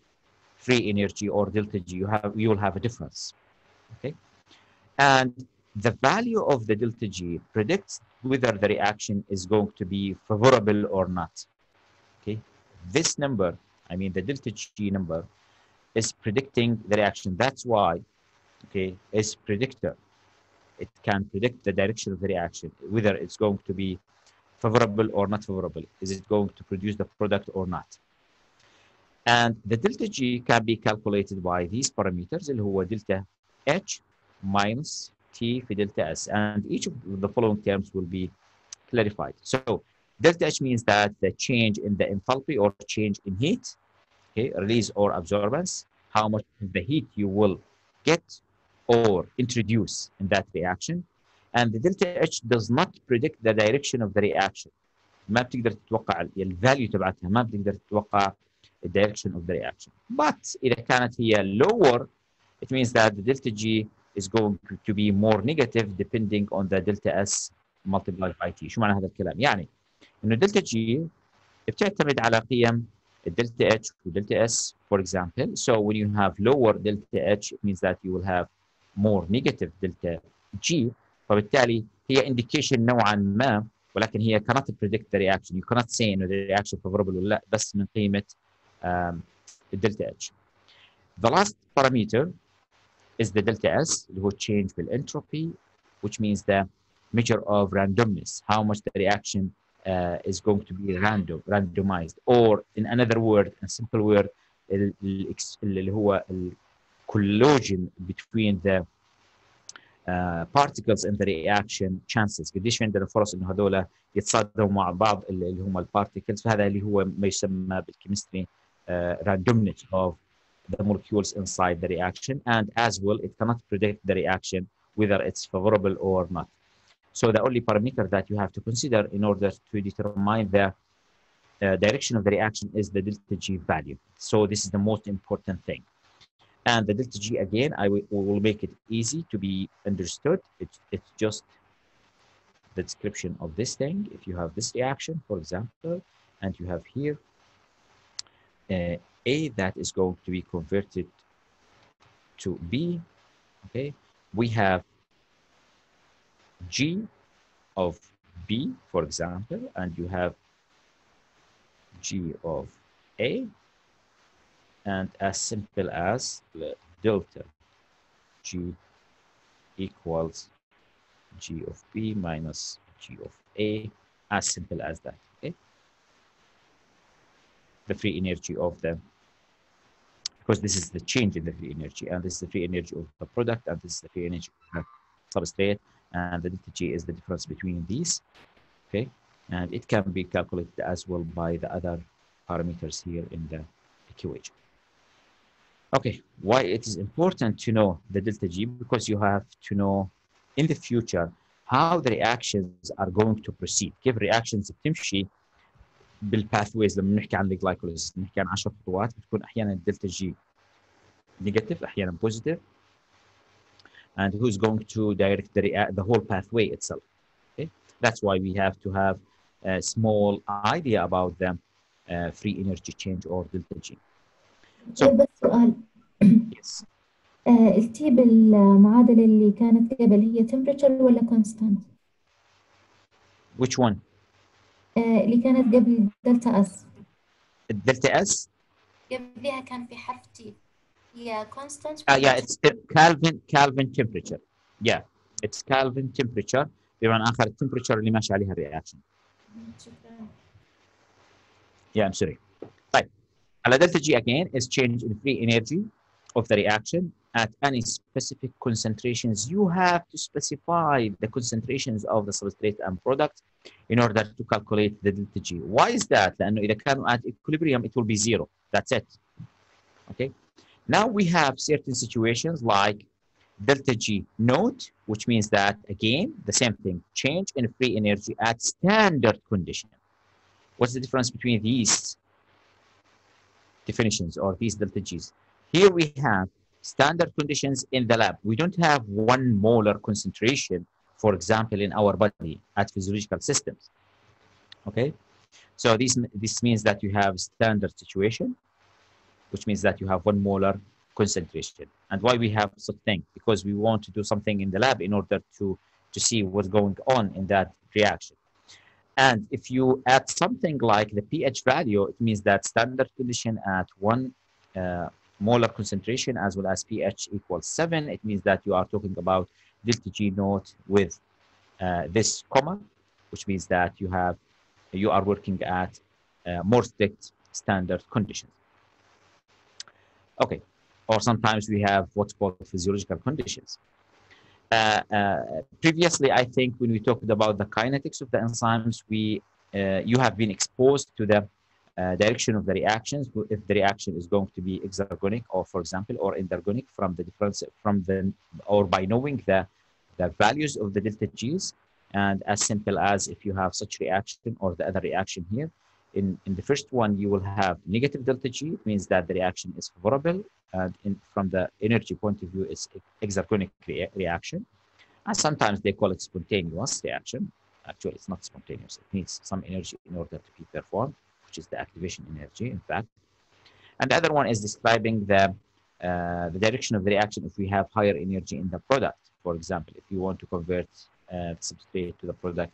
free energy or delta G. You will have a difference. Okay, and the value of the delta G predicts whether the reaction is going to be favorable or not. Okay, this number, I mean the delta G number, is predicting the reaction. That's why, okay, it's predictor. It can predict the direction of the reaction, whether it's going to be favorable or not favorable. Is it going to produce the product or not? And the delta G can be calculated by these parameters, اللي هو delta H minus T في delta S. And each of the following terms will be clarified. So delta H means that the change in the enthalpy or change in heat, okay, release or absorbance, how much of the heat you will get or introduce in that reaction. And the delta H does not predict the direction of the reaction. ما بتقدر تتوقع الفاليو تبعتها، ما بتقدر تتوقع the direction of the reaction. But إذا كانت هي lower, it means that the delta G is going to be more negative depending on the delta S multiplied by T. شو معنى هذا الكلام؟ يعني إنه delta G بتعتمد على قيم delta H و delta S, for example. So when you have lower delta H, it means that you will have more negative delta G. فبالتالي هي indication نوعا ما، ولكن هي cannot predict the reaction. You cannot say إنه the reaction favorable ولا لا بس من قيمة delta H. The last parameter is the delta S, اللي هو change في entropy, which means the measure of randomness, how much the reaction is going to be randomized, or in another word, a simple word, اللي هو collision between the particles in the reaction chances. قديش عندنا فرص انه هذول يتصادموا مع بعض اللي هم البارتيكلز. فهذا اللي هو ما يسمى بالكيمستري randomness of the molecules inside the reaction, and as well it cannot predict the reaction whether it's favorable or not. So the only parameter that you have to consider in order to determine the direction of the reaction is the delta G value. So this is the most important thing. And the delta G, again, will make it easy to be understood. It's just the description of this thing. If you have this reaction, for example, and you have here A that is going to be converted to B, okay? We have G of B, for example, and you have G of A, and as simple as delta G equals G of B minus G of A, as simple as that, okay? The free energy of them, because this is the change in the free energy, and this is the free energy of the product, and this is the free energy of the substrate, and the delta G is the difference between these, okay? And it can be calculated as well by the other parameters here in the equation. Okay, why it is important to know the delta G? Because you have to know in the future how the reactions are going to proceed. كيف reactions بتمشي بالpathways. لما بنحكي عن الجلايكوليسيس بنحكي عن 10 خطوات، بتكون احيانا الدلتا جي نيجاتيف احيانا بوزيتيف. And who's going to direct the whole pathway itself. Okay, that's why we have to have a small idea about the free energy change or delta G. So, بس سؤال. Yes. قلتي بالمعادلة اللي كانت قبل هي temperature ولا constant؟ Which one? اللي كانت قبل دلتا اس. الدلتا اس قبلها كان في حرف تي. هي constant. Yeah, it's Kelvin temperature. Yeah, it's Kelvin temperature. بمعنى آخر التمبريتشر اللي ماشي عليها الرياكشن. شكرا. Yeah, I'm sorry. طيب. على delta G again is change in free energy of the reaction at any specific concentrations. You have to specify the concentrations of the substrate and product in order to calculate the delta G. Why is that? لأنه إذا كانوا at equilibrium it will be zero. That's it. Okay. Now we have certain situations like delta G naught, which means that again the same thing, change in free energy at standard condition. What's the difference between these definitions or these delta G's? Here we have standard conditions in the lab. We don't have 1 molar concentration, for example, in our body at physiological systems. Okay, so this means that you have standard situation, which means that you have 1 molar concentration. And why we have such thing? Because we want to do something in the lab in order to see what's going on in that reaction. And if you add something like the pH value, it means that standard condition at 1 molar concentration as well as pH equals 7. It means that you are talking about delta G naught with this comma, which means that you are working at more strict standard conditions. Okay, or sometimes we have what's called physiological conditions. Previously, I think when we talked about the kinetics of the enzymes, you have been exposed to the direction of the reactions. If the reaction is going to be exergonic, or for example, or endergonic, from the difference or by knowing the values of the delta G's, and as simple as if you have such reaction or the other reaction here. In the first one, you will have negative delta G. It means that the reaction is favorable, and from the energy point of view, it's exergonic reaction. And sometimes they call it spontaneous reaction. Actually, it's not spontaneous. It needs some energy in order to be performed, which is the activation energy, in fact. And the other one is describing the direction of the reaction if we have higher energy in the product. For example, if you want to convert the substrate to the product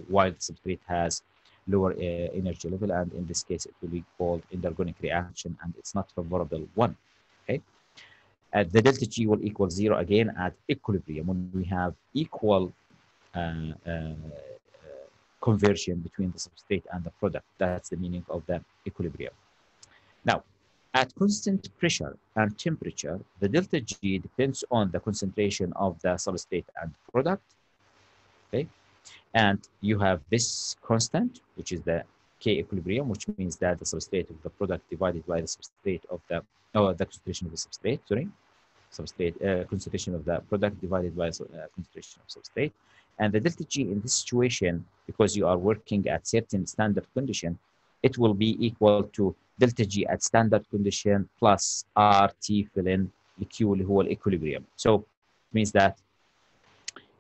while the substrate has lower energy level, and in this case it will be called endergonic reaction, and it's not favorable one. Okay, the delta G will equal 0 again at equilibrium when we have equal conversion between the substrate and the product. That's the meaning of the equilibrium. Now, At constant pressure and temperature, the delta G depends on the concentration of the substrate and product. Okay, and you have this constant, which is the K equilibrium, which means that the substrate of the product divided by the substrate of the, the concentration of the substrate, sorry, concentration of the product divided by concentration of substrate. And the delta G in this situation, because you are working at certain standard condition, it will be equal to delta G at standard condition plus RT fill in Q اللي هو equilibrium. So it means that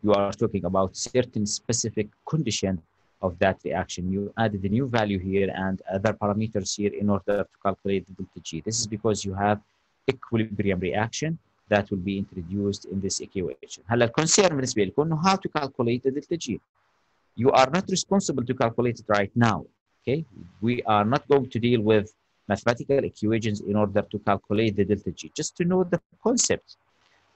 you are talking about certain specific condition of that reaction. You added a new value here and other parameters here in order to calculate the delta G. This is because you have equilibrium reaction that will be introduced in this equation. هلا الكونسيرن بالنسبة لكم إنه how to calculate the delta G. You are not responsible to calculate it right now. Okay, we are not going to deal with mathematical equations in order to calculate the delta G. Just to know the concept,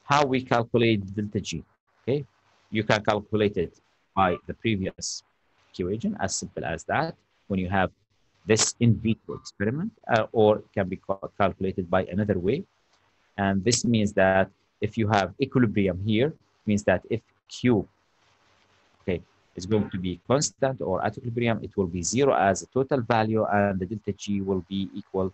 how we calculate the delta G. Okay, you can calculate it by the previous equation, as simple as that, when you have this in vitro experiment, or can be calculated by another way. And this means that if you have equilibrium here, it means that if Q, okay, is going to be constant or at equilibrium, it will be 0 as a total value, and the delta G will be equal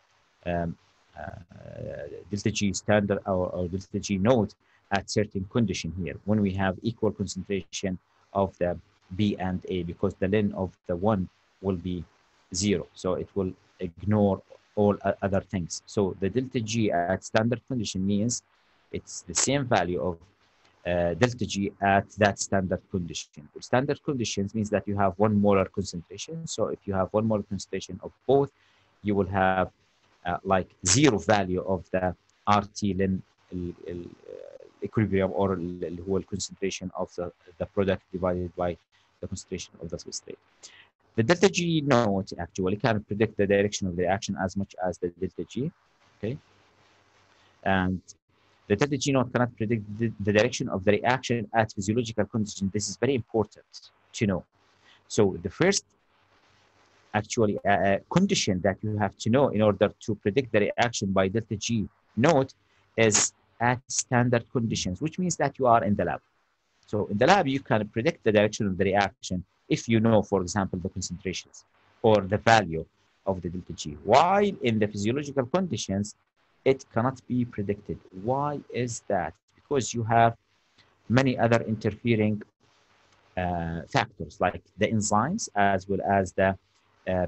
delta G standard or delta G naught at certain condition here, when we have equal concentration of the B and A, because the ln of the one will be 0. So it will ignore all other things. So the delta G at standard condition means it's the same value of delta G at that standard condition. Standard conditions means that you have 1 molar concentration. So if you have 1 molar concentration of both, you will have like 0 value of the RT ln equilibrium, or اللي هو concentration of the product divided by the concentration of the substrate. The delta G naught actually can predict the direction of the reaction as much as the delta G. Okay, and the delta G naught cannot predict the direction of the reaction at physiological conditions. This is very important to know. So the first actually condition that you have to know in order to predict the reaction by delta G naught is at standard conditions, which means that you are in the lab. So in the lab, you can predict the direction of the reaction if you know, for example, the concentrations or the value of the delta G. While in the physiological conditions, it cannot be predicted. Why is that? Because you have many other interfering factors like the enzymes, as well as the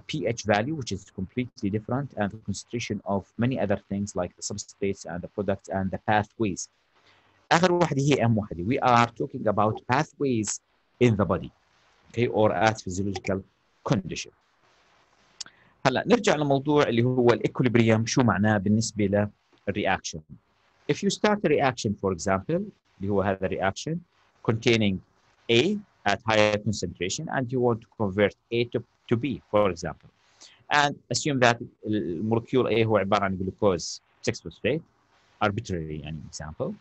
pH value, which is completely different, and the concentration of many other things like the substrates and the products and the pathways. آخر واحدة هي أهم واحدة. We are talking about pathways in the body, okay, or at physiological condition. هلا نرجع لموضوع اللي هو الايكوليبريم. شو معناه بالنسبة للرياكشن؟ If you start a reaction, for example, اللي هو هذا reaction containing A at higher concentration, and you want to convert A to B, for example, and assume that molecule A هو عبارة عن glucose 6-phosphate, arbitrary يعني example,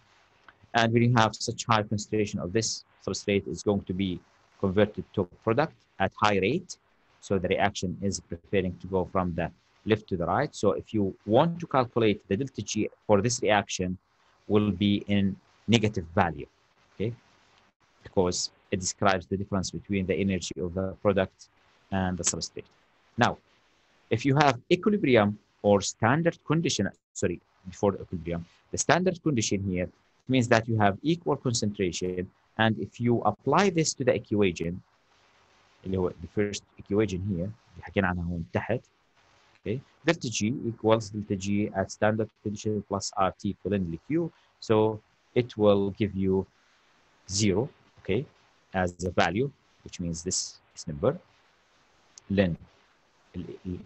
and when you have such high concentration of this substrate, is going to be converted to a product at high rate. So the reaction is preferring to go from the left to the right. So if you want to calculate the delta G for this reaction, will be in negative value, okay? Because it describes the difference between the energy of the product and the substrate. Now, if you have equilibrium or standard condition, sorry, before the equilibrium, the standard condition here means that you have equal concentration, and if you apply this to the equation, اللي هو the first equation here اللي حكينا عنها هون تحت, okay, delta G equals delta G at standard condition plus RT fill in Q, so it will give you 0, okay, as a value, which means this number, ln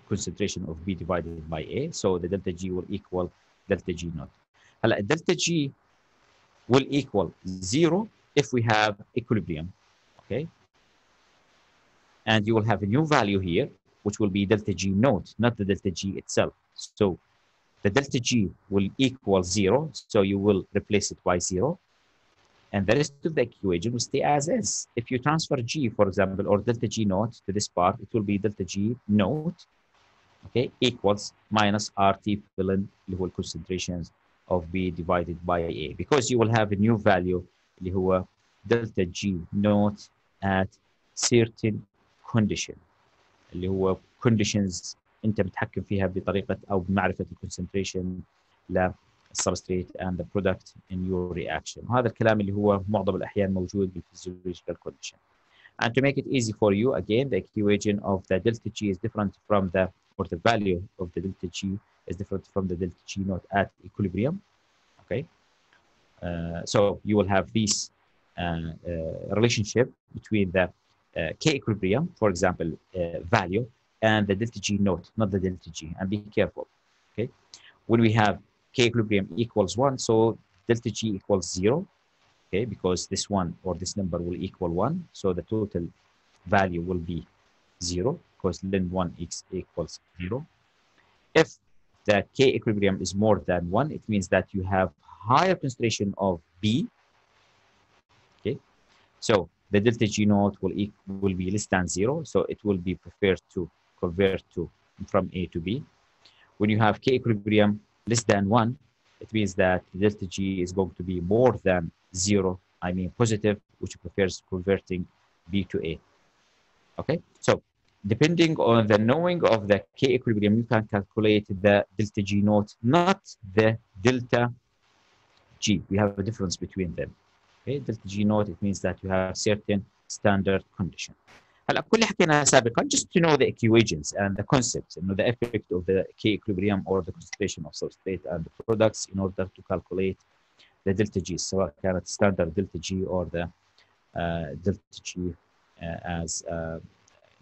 concentration of B divided by A, so the delta G will equal delta G naught. هلا delta G will equal 0 if we have equilibrium, okay? And you will have a new value here, which will be delta G naught, not the delta G itself. So the delta G will equal 0, so you will replace it by 0. And the rest of the equation will stay as is. If you transfer G, for example, or delta G naught to this part, it will be delta G naught okay, equals minus RT fill in اللي هو concentrations of B divided by A, because you will have a new value اللي هو delta G naught at certain condition اللي هو conditions انت بتحكم فيها بطريقه او بمعرفه الكونسنتريشن للسبستريت and the product in your reaction. وهذا الكلام اللي هو معظم الاحيان موجود بالphysiological condition. And to make it easy for you, again, the equation of the delta G is different from the, or the value of the delta G is different from the delta G naught at equilibrium. Okay. So you will have this relationship between the K equilibrium, for example, value, and the delta G naught, not the delta G. And be careful. Okay. When we have K equilibrium equals 1, so delta G equals 0. Okay, because this one or this number will equal 1, so the total value will be 0 because ln 1 equals 0. If the K equilibrium is more than 1, it means that you have higher concentration of B. Okay, so the delta G naught will be less than 0, so it will be preferred to convert to from A to B. When you have K equilibrium less than 1, it means that the delta G is going to be more than 0, I mean positive, which prefers converting B to A. Okay, so depending on the knowing of the K equilibrium, you can calculate the delta G naught, not the delta G. We have a difference between them. Okay, delta G naught, it means that you have certain standard condition. هلا كل اللي حكيناها سابقا just to know the equations and the concepts, you know, the effect of the K equilibrium or the concentration of substrate and the products in order to calculate the delta G, سواء كانت standard delta G or the delta G as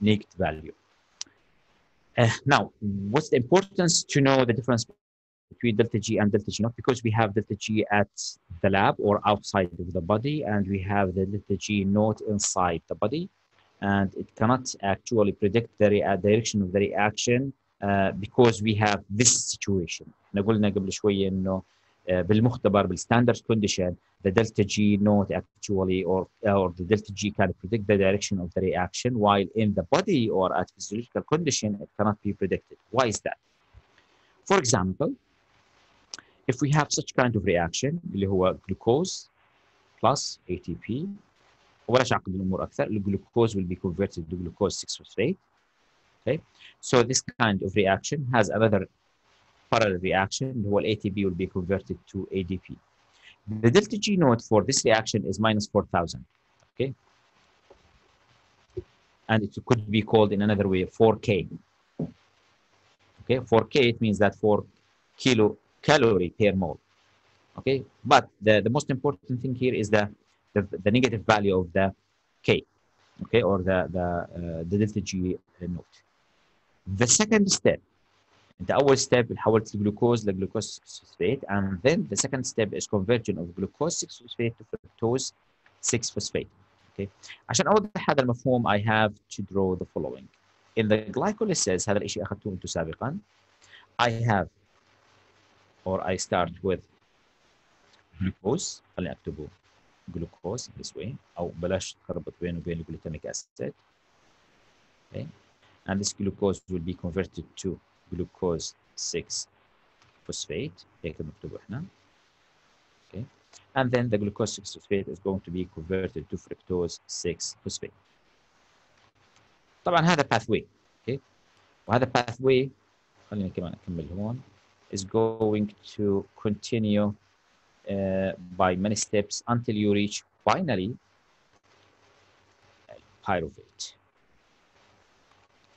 naked value. Now, what's the importance to know the difference between delta G and delta G naught? Because we have delta G at the lab or outside of the body, and we have the delta G naught inside the body. And it cannot actually predict the direction of the reaction because we have this situation. قلنا قبل شوية إنه بالمختبر بالstandard condition the delta G naught actually or the delta G can predict the direction of the reaction, while in the body or at physiological condition it cannot be predicted. Why is that? For example, if we have such kind of reaction اللي هو glucose plus ATP, ولاش أعقد الأمور أكثر, الجلوكوز will be converted to glucose 6-phosphate. Okay, so this kind of reaction has another parallel reaction اللي هو ATP will be converted to ADP. The delta G naught for this reaction is minus 4,000. Okay, and it could be called in another way 4K. Okay, 4K, it means that 4 kilocalorie per mole. Okay, but the most important thing here is the negative value of the K, okay, or the delta G naught. The second step, the أول step حولت الجلوكوز لجلوكوز 6-phosphate, and then the second step is conversion of glucose 6-phosphate to fructose 6-phosphate. Okay, عشان أوضح هذا المفهوم I have to draw the following. In the glycolysis, هذا الشيء أخذتوه أنتم سابقا. I have, or I start with glucose. خليني أكتبه glucose this way, أو بلاش تربط بينه وبين glutamic acid. Okay, and this glucose will be converted to glucose 6-phosphate. هيك بنكتبه إحنا. Okay, and then the glucose 6-phosphate is going to be converted to fructose 6-phosphate. طبعا هذا pathway. Okay, وهذا pathway خلينا كمان أكمل هون is going to continue by many steps until you reach finally pyruvate.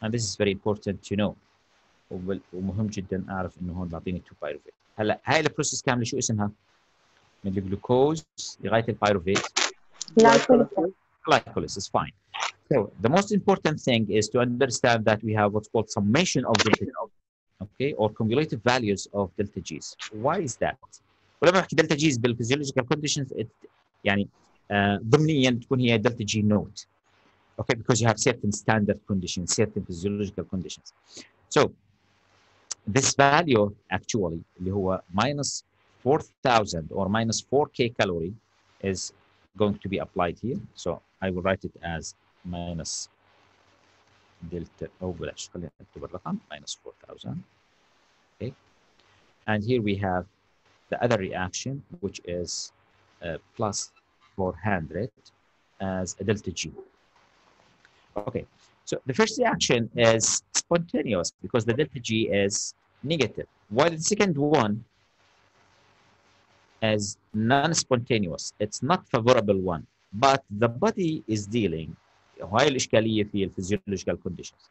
And this is very important to know. ومهم جدا أعرف إنه هون بعطيني 2 pyruvate. هلا هاي البروسيس كاملة شو اسمها؟ من الجلوكوز لغاية البيروفيت. Glycolysis. Fine. So the most important thing is to understand that we have what's called summation of delta G, okay, or cumulative values of delta G's. Why is that? ولما بحكي delta G's بالphysiological conditions يعني ضمنيا تكون هي delta G naught. Okay, because you have certain standard conditions, certain physiological conditions. So this value actually اللي هو minus 4,000 or minus 4K calorie is going to be applied here. So I will write it as minus delta او بلاش خلينا نكتب الرقم minus 4000. Okay, and here we have the other reaction which is plus 400 as a delta G. Okay, so the first reaction is spontaneous because the delta G is negative, while the second one is non-spontaneous. It's not favorable one, but the body is dealing. وهي الإشكالية في physiological conditions.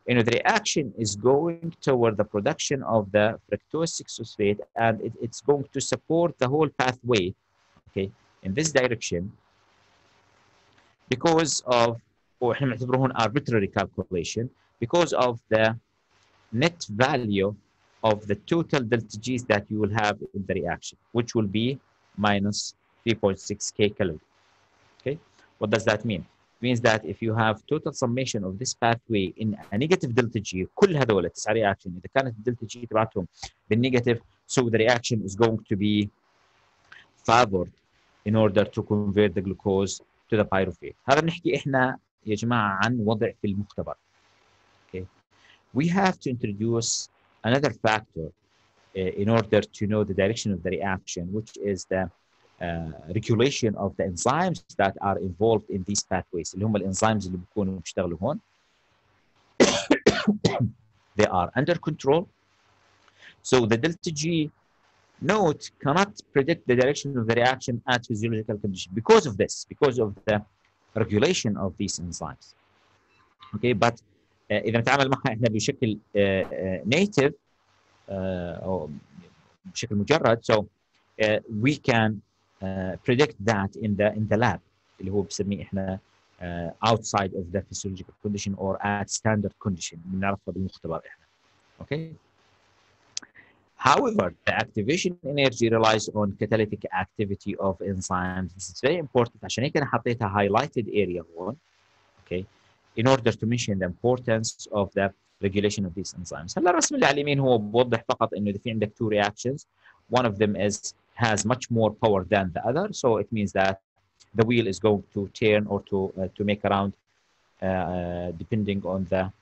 You know, the reaction is going toward the production of the fructose 6-phosphate, and it's going to support the whole pathway, okay, in this direction because of, وإحنا نعتبره arbitrary calculation, because of the net value of the total delta G's that you will have in the reaction, which will be minus 3.6 kcalorie. Okay, what does that mean? It means that if you have total summation of this pathway in a negative delta G, كل هذول 9 reaction إذا كانت الدلتا G تبعتهم بالنيجاتيف, so the reaction is going to be favored in order to convert the glucose to the pyruvate. هذا بنحكي إحنا يا جماعة عن وضع في المختبر. Okay, we have to introduce another factor in order to know the direction of the reaction, which is the regulation of the enzymes that are involved in these pathways. اللي هم الانزيمز اللي بيكونوا بيشتغلوا هون. They are under control. So the delta G node cannot predict the direction of the reaction at physiological conditions because of this, because of the regulation of these enzymes. Okay, but إذا نتعامل معها إحنا بشكل native أو بشكل مجرد, so we can predict that in the lab اللي هو بسميه إحنا outside of the physiological condition or at standard condition بنعرفها بالمختبر إحنا. Okay. However, the activation energy relies on catalytic activity of enzymes. This is very important. عشان هيك أنا حطيتها highlighted area هون. Okay. In order to mention the importance of the regulation of these enzymes. هلا الرسم اللي على اليمين هو بوضح فقط إنه إذا في عندك two reactions, one of them has much more power than the other, so it means that the wheel is going to turn or to make around depending on the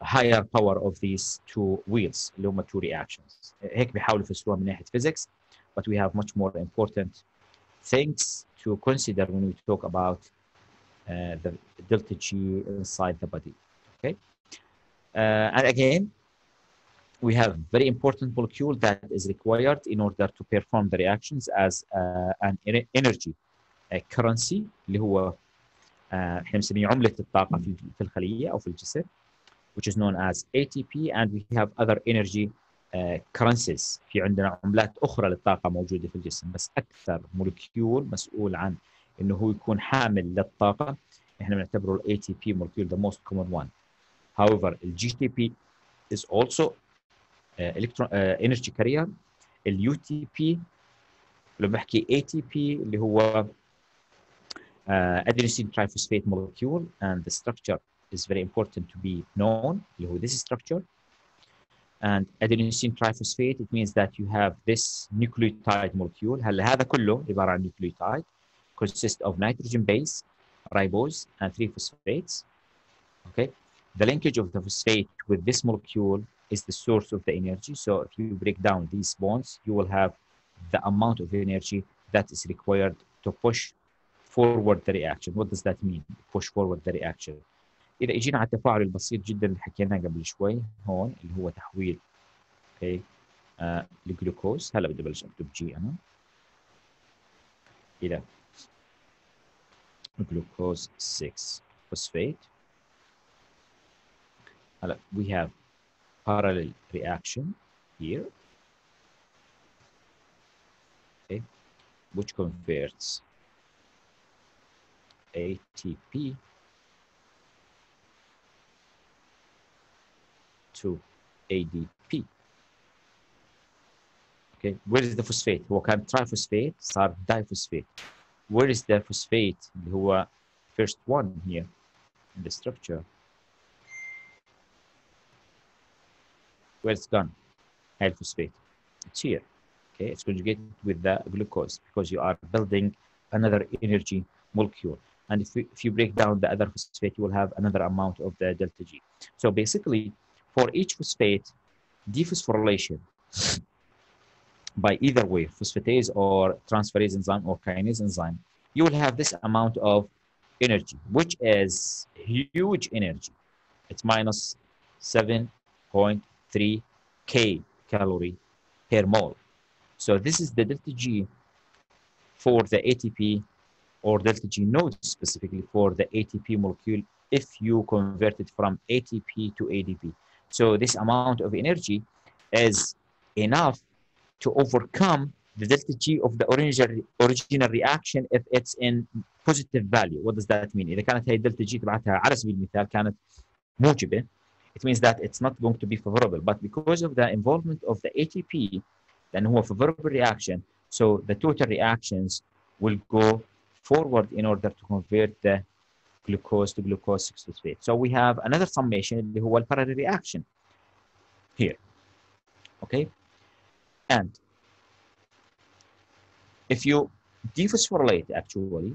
higher power of these two wheels اللي هم two reactions. هيك بيحاولوا يفسروها من ناحية physics, but we have much more important things to consider when we talk about the delta G inside the body. Okay, and again, we have very important molecule that is required in order to perform the reactions as an energy currency اللي هو احنا بنسميه عملة الطاقة في الخلية أو في الجسم, which is known as ATP, and we have other energy currencies. في عندنا عملات أخرى للطاقة موجودة في الجسم, بس أكثر مولكيول مسؤول عن إنه هو يكون حامل للطاقة احنا بنعتبره ال ATP molecule, the most common one. However, ال GTP is also energy carrier. ال UTP لو بحكي ATP اللي هو adenosine triphosphate molecule, and the structure is very important to be known اللي هو this structure. And adenosine triphosphate, it means that you have this nucleotide molecule. هلا هذا كله عبارة عن nucleotide, consists of nitrogen base, ribose, and 3 phosphates. Okay, the linkage of the phosphate with this molecule is the source of the energy. So if you break down these bonds, you will have the amount of energy that is required to push forward the reaction. What does that mean? Push forward the reaction. إذا إجينا على التفاعل البسيط جدا اللي حكيناه قبل شوي هون اللي هو تحويل الجلوكوز. هلا بدي أبلش أكتب جي أنا. إذا glucose 6 phosphate. هلا we have parallel reaction here, okay, which converts ATP to ADP. Okay, where is the phosphate? هو كان triphosphate صار diphosphate. Where is the phosphate اللي هو first one here in the structure? Where it's gone? Phosphate. It's here. Okay, it's conjugated with the glucose because you are building another energy molecule. and if you break down the other phosphate, you will have another amount of the delta G. So basically, for each phosphate, dephosphorylation by either way, phosphatase or transferase enzyme or kinase enzyme, you will have this amount of energy, which is huge energy. It's minus 7.3 kcal per mole. So this is the delta G for the ATP, or delta G node specifically for the ATP molecule if you convert it from ATP to ADP. So this amount of energy is enough to overcome the delta G of the original reaction if it's in positive value. What does that mean? إذا كانت هي delta G تبعتها على سبيل المثال كانت موجبة, it means that it's not going to be favorable. But because of the involvement of the ATP, then هو favorable reaction, so the total reactions will go forward in order to convert the glucose to glucose 6-phosphate. So we have another summation اللي هو parallel reaction here. Okay? And if you dephosphorylate actually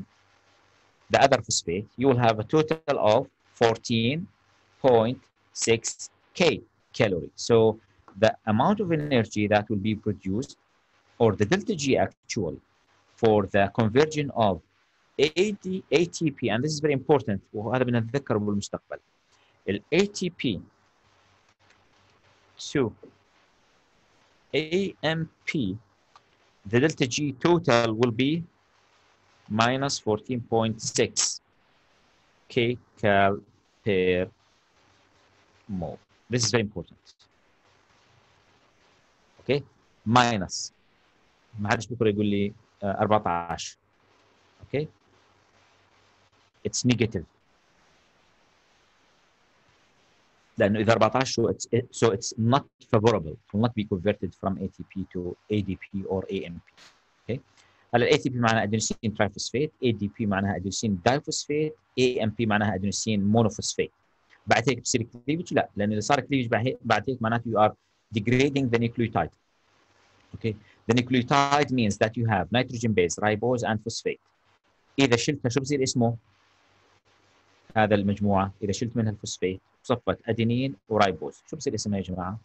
the other phosphate, you will have a total of 14.6 kcal. So the amount of energy that will be produced, or the delta G actually, for the conversion of ATP, and this is very important, وهذا بنتذكره بالمستقبل, ال ATP to AMP, the delta G total will be minus 14.6 kcal per mole. This is very important. Okay, minus. ما حدش بكره يقول لي 14. Okay, it's negative. لأنه إذا 14 so it's not favorable. It will not be converted from ATP to ADP or AMP. Okay. هلا ATP معناها أدينوسين ترايفوسفيت، ADP معناها أدينوسين دايفوسفيت، AMP معناها أدينوسين مونوفوسفيت. بعد هيك بصير كليفج؟ لا، لأنه إذا صار كليفج بعد هيك معناته you are degrading the nucleotide. Okay. The nucleotide means that you have nitrogen base, ribose and phosphate. إذا شلتها شو بصير اسمه؟ هذا المجموعة إذا شلت منها الفوسفات صفت أدينين ورايبوز، شو بصير اسمها يا جماعة؟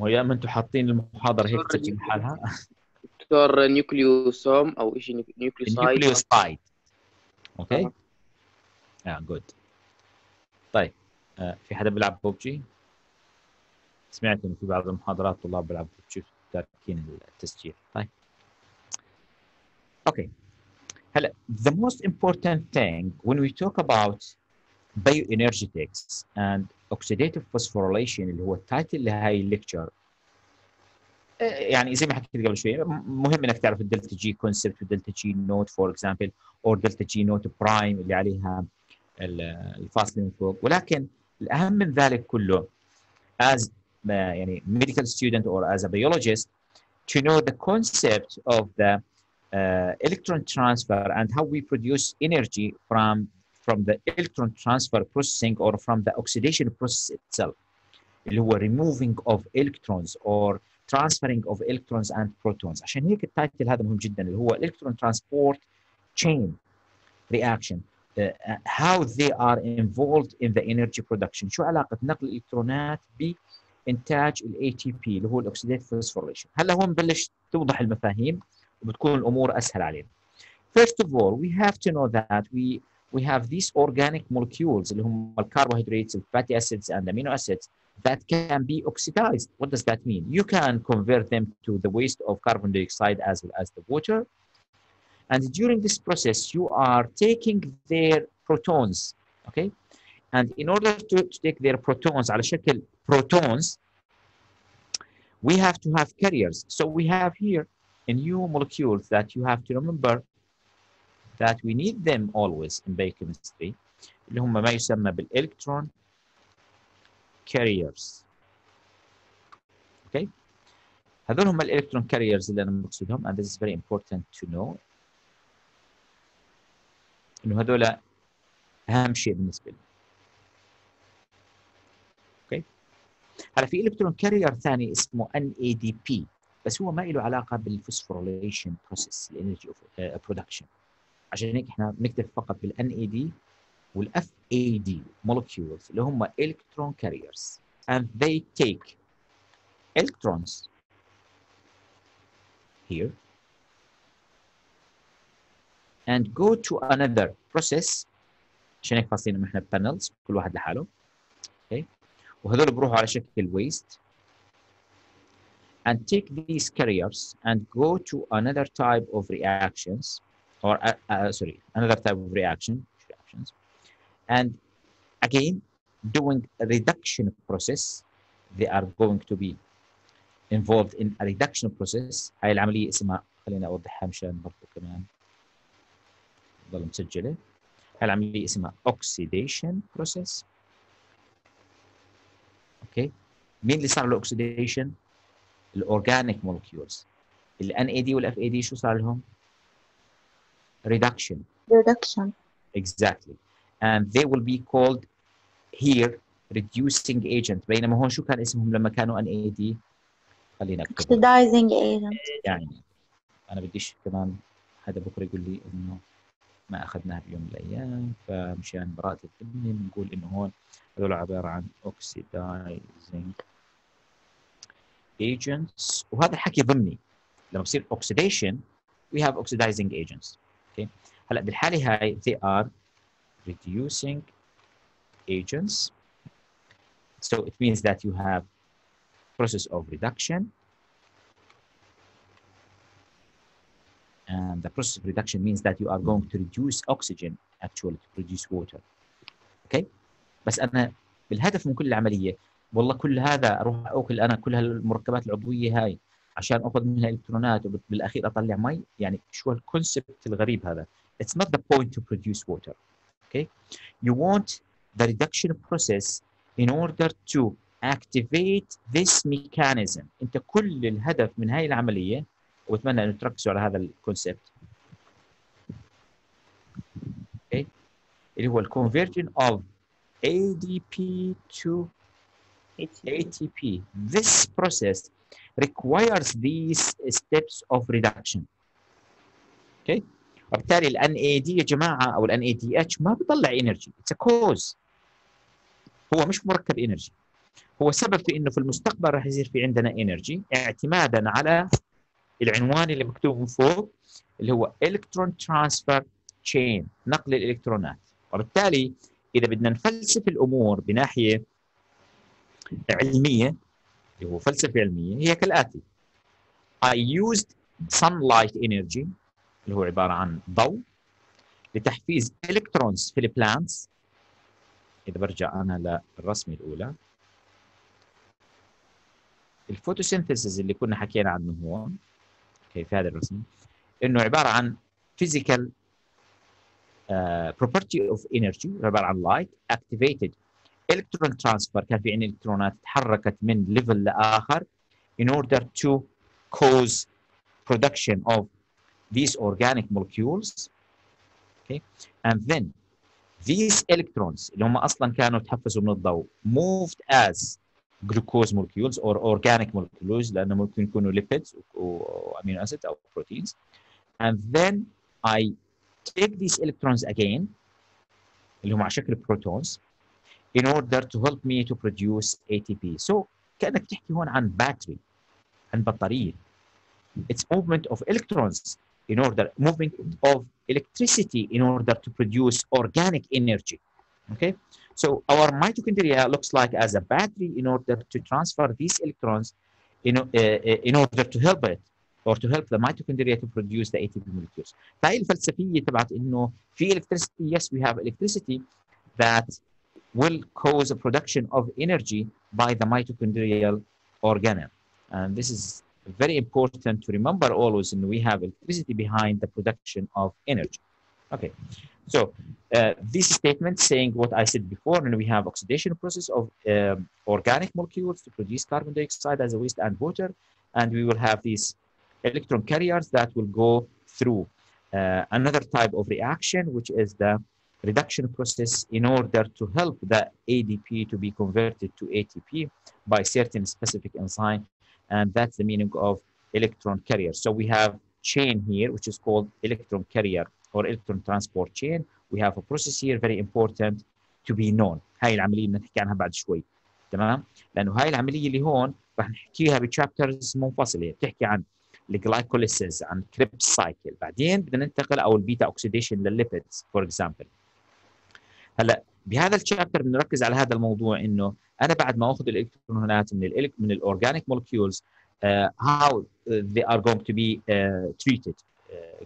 ويا ما انتم حاطين المحاضرة هيك تسجل لحالها. دكتور نيوكليوسوم أو شيء نيوكليوسايد. اوكي؟ جود. طيب في حدا بيلعب ببجي؟ سمعت انه في بعض المحاضرات طلاب بيلعبوا ببجي تاركين التسجيل. طيب. Okay. The most important thing when we talk about bioenergetics and oxidative phosphorylation اللي هو التايتل لهي الليكتشر، يعني زي ما حكيت قبل شوي مهم انك تعرف الدلتا جي كونسبت والدلتا جي نوت فور اكزامبل او دلتا جي نوت برايم اللي عليها الفاصله من فوق، ولكن الاهم من ذلك كله as يعني medical student or as a biologist to know the concept of the electron transfer and how we produce energy from the electron transfer processing or from the oxidation process itself اللي هو removing of electrons or transferring of electrons and protons. عشان هيك التايتل هذا مهم جدا اللي هو electron transport chain reaction, how they are involved in the energy production. شو علاقة نقل الإلكترونات بإنتاج ال ATP اللي هو الأكسيداتيف فوسفوريليشن. هلا هون بلش توضح المفاهيم وبتكون الأمور أسهل علينا. First of all, we have to know that we have these organic molecules اللي هم الcarbohydrates, fatty acids and amino acids that can be oxidized. What does that mean? You can convert them to the waste of carbon dioxide as well as the water. And during this process, you are taking their protons, okay? And in order to take their protons على شكل protons, we have to have carriers. So we have here a new molecules that you have to remember that we need them always in biochemistry اللي هم ما يسمى بالelectron carriers. Okay? هذول هم الالكترون carriers اللي انا بقصدهم and this is very important to know. انه هذول اهم شيء بالنسبه لي. اوكي؟ هلا في الكترون كارير ثاني اسمه NADP بس هو ما له علاقه بالفوسفوريليشن بروسيس الانرجي برودكشن. عشان هيك احنا بنكتب فقط بالان اي دي والاف اي دي molecules اللي هم electron carriers and they take electrons here and go to another process. عشان هيك فاصلين احنا panels كل واحد لحاله. اوكي وهذول بروحوا على شكل waste and take these carriers and go to another type of reactions or another type of reactions and again doing a reduction process. They are going to be involved in a reduction process. هاي العملية اسمها، خلينا أوضحها مشان برضو كمان ضل مسجلة. هاي العملية اسمها oxidation process. اوكي مين اللي صار له oxidation؟ الأورجانيك molecules. ال NAD وال FAD شو صار لهم؟ reduction. Exactly. And they will be called here reducing agent. بينما هون شو كان اسمهم لما كانوا NAD؟ خلينا اكتبها. oxidizing agent. يعني انا بديش كمان حدا بكره يقول لي انه ما اخذناها بيوم من الايام، فمشان براءة الذمة بنقول انه هون هذول عباره عن oxidizing agents. وهذا الحكي ضمني لما بصير oxidation we have oxidizing agents. اوكي هلا بالحاله هاي they are reducing agents. So it means that you have process of reduction, and the process of reduction means that you are going to reduce oxygen actually to produce water. Okay? بس أنا بالهدف من كل العملية والله كل هذا أروح أكل أنا كل هالمركبات العضوية هاي عشان أخذ منها إلكترونات وبالأخير أطلع مي. يعني شو الكونسبت الغريب هذا؟ It's not the point to produce water. Okay? You want the reduction process in order to activate this mechanism. انت كل الهدف من هاي العمليه واتمنى ان تركزوا على هذا الكونسبت okay. اللي هو الكونفرجن of ADP to ATP. This process requires these steps of reduction. Okay. وبالتالي ال NAD يا جماعه او ال NADH ما بيطلع انرجي. It's a cause. هو مش مركب انرجي. هو سبب في انه في المستقبل راح يصير في عندنا انرجي اعتمادا على العنوان اللي مكتوب من فوق اللي هو الكترون ترانسفير تشين، نقل الالكترونات. وبالتالي اذا بدنا نفلسف الامور بناحيه علميه اللي هو فلسفه علميه هي كالاتي: I used sunlight energy اللي هو عباره عن ضوء لتحفيز الكترونز في البلانتس. اذا برجع انا للرسمه الاولى الفوتوسينثيسيس اللي كنا حكينا عنه هون في هذا الرسم انه عباره عن physical property of energy عباره عن light activated electron transfer. كان في عندنا الكترونات تحركت من ليفل لاخر in order to cause production of these organic molecules. Okay, and then these electrons اللي هم اصلا كانوا تحفزوا من الضوء moved as glucose molecules or organic molecules لأنه ممكن يكونوا lipids أو amino acids أو proteins. And then I take these electrons again اللي هم على شكل protons in order to help me to produce ATP. So كأنك تحكي هون عن battery، عن بطارية. It's movement of electrons in order movement of electricity in order to produce organic energy. Okay, so our mitochondria looks like as a battery in order to transfer these electrons in order to help it or to help the mitochondria to produce the ATP molecules. فهي الفلسفية تبعت إنه في electricity. Yes, we have electricity that will cause a production of energy by the mitochondrial organelle, and this is very important to remember always. And we have electricity behind the production of energy. Okay, so this statement saying what I said before, and we have oxidation process of organic molecules to produce carbon dioxide as a waste and water, and we will have these electron carriers that will go through another type of reaction, which is the reduction process in order to help the ADP to be converted to ATP by certain specific enzyme, and that's the meaning of electron carrier. So we have chain here which is called electron carrier or electron transport chain. We have a process here very important to be known. هاي العملية اللي نحكي عنها بعد شوي، تمام؟ لأنه هاي العملية اللي هون راح نحكيها بشابترز منفصلة، بتحكي عن الجلايكوليسيس، عن كريبس سايكل، بعدين بدنا ننتقل أو البيتا أوكسيديشن للليبيدز فور اكزامبل. هلا بهذا الشابتر بنركز على هذا الموضوع، انه انا بعد ما اخذ الالكترونات من الاورجانيك مولكيولز how they are going to be treated،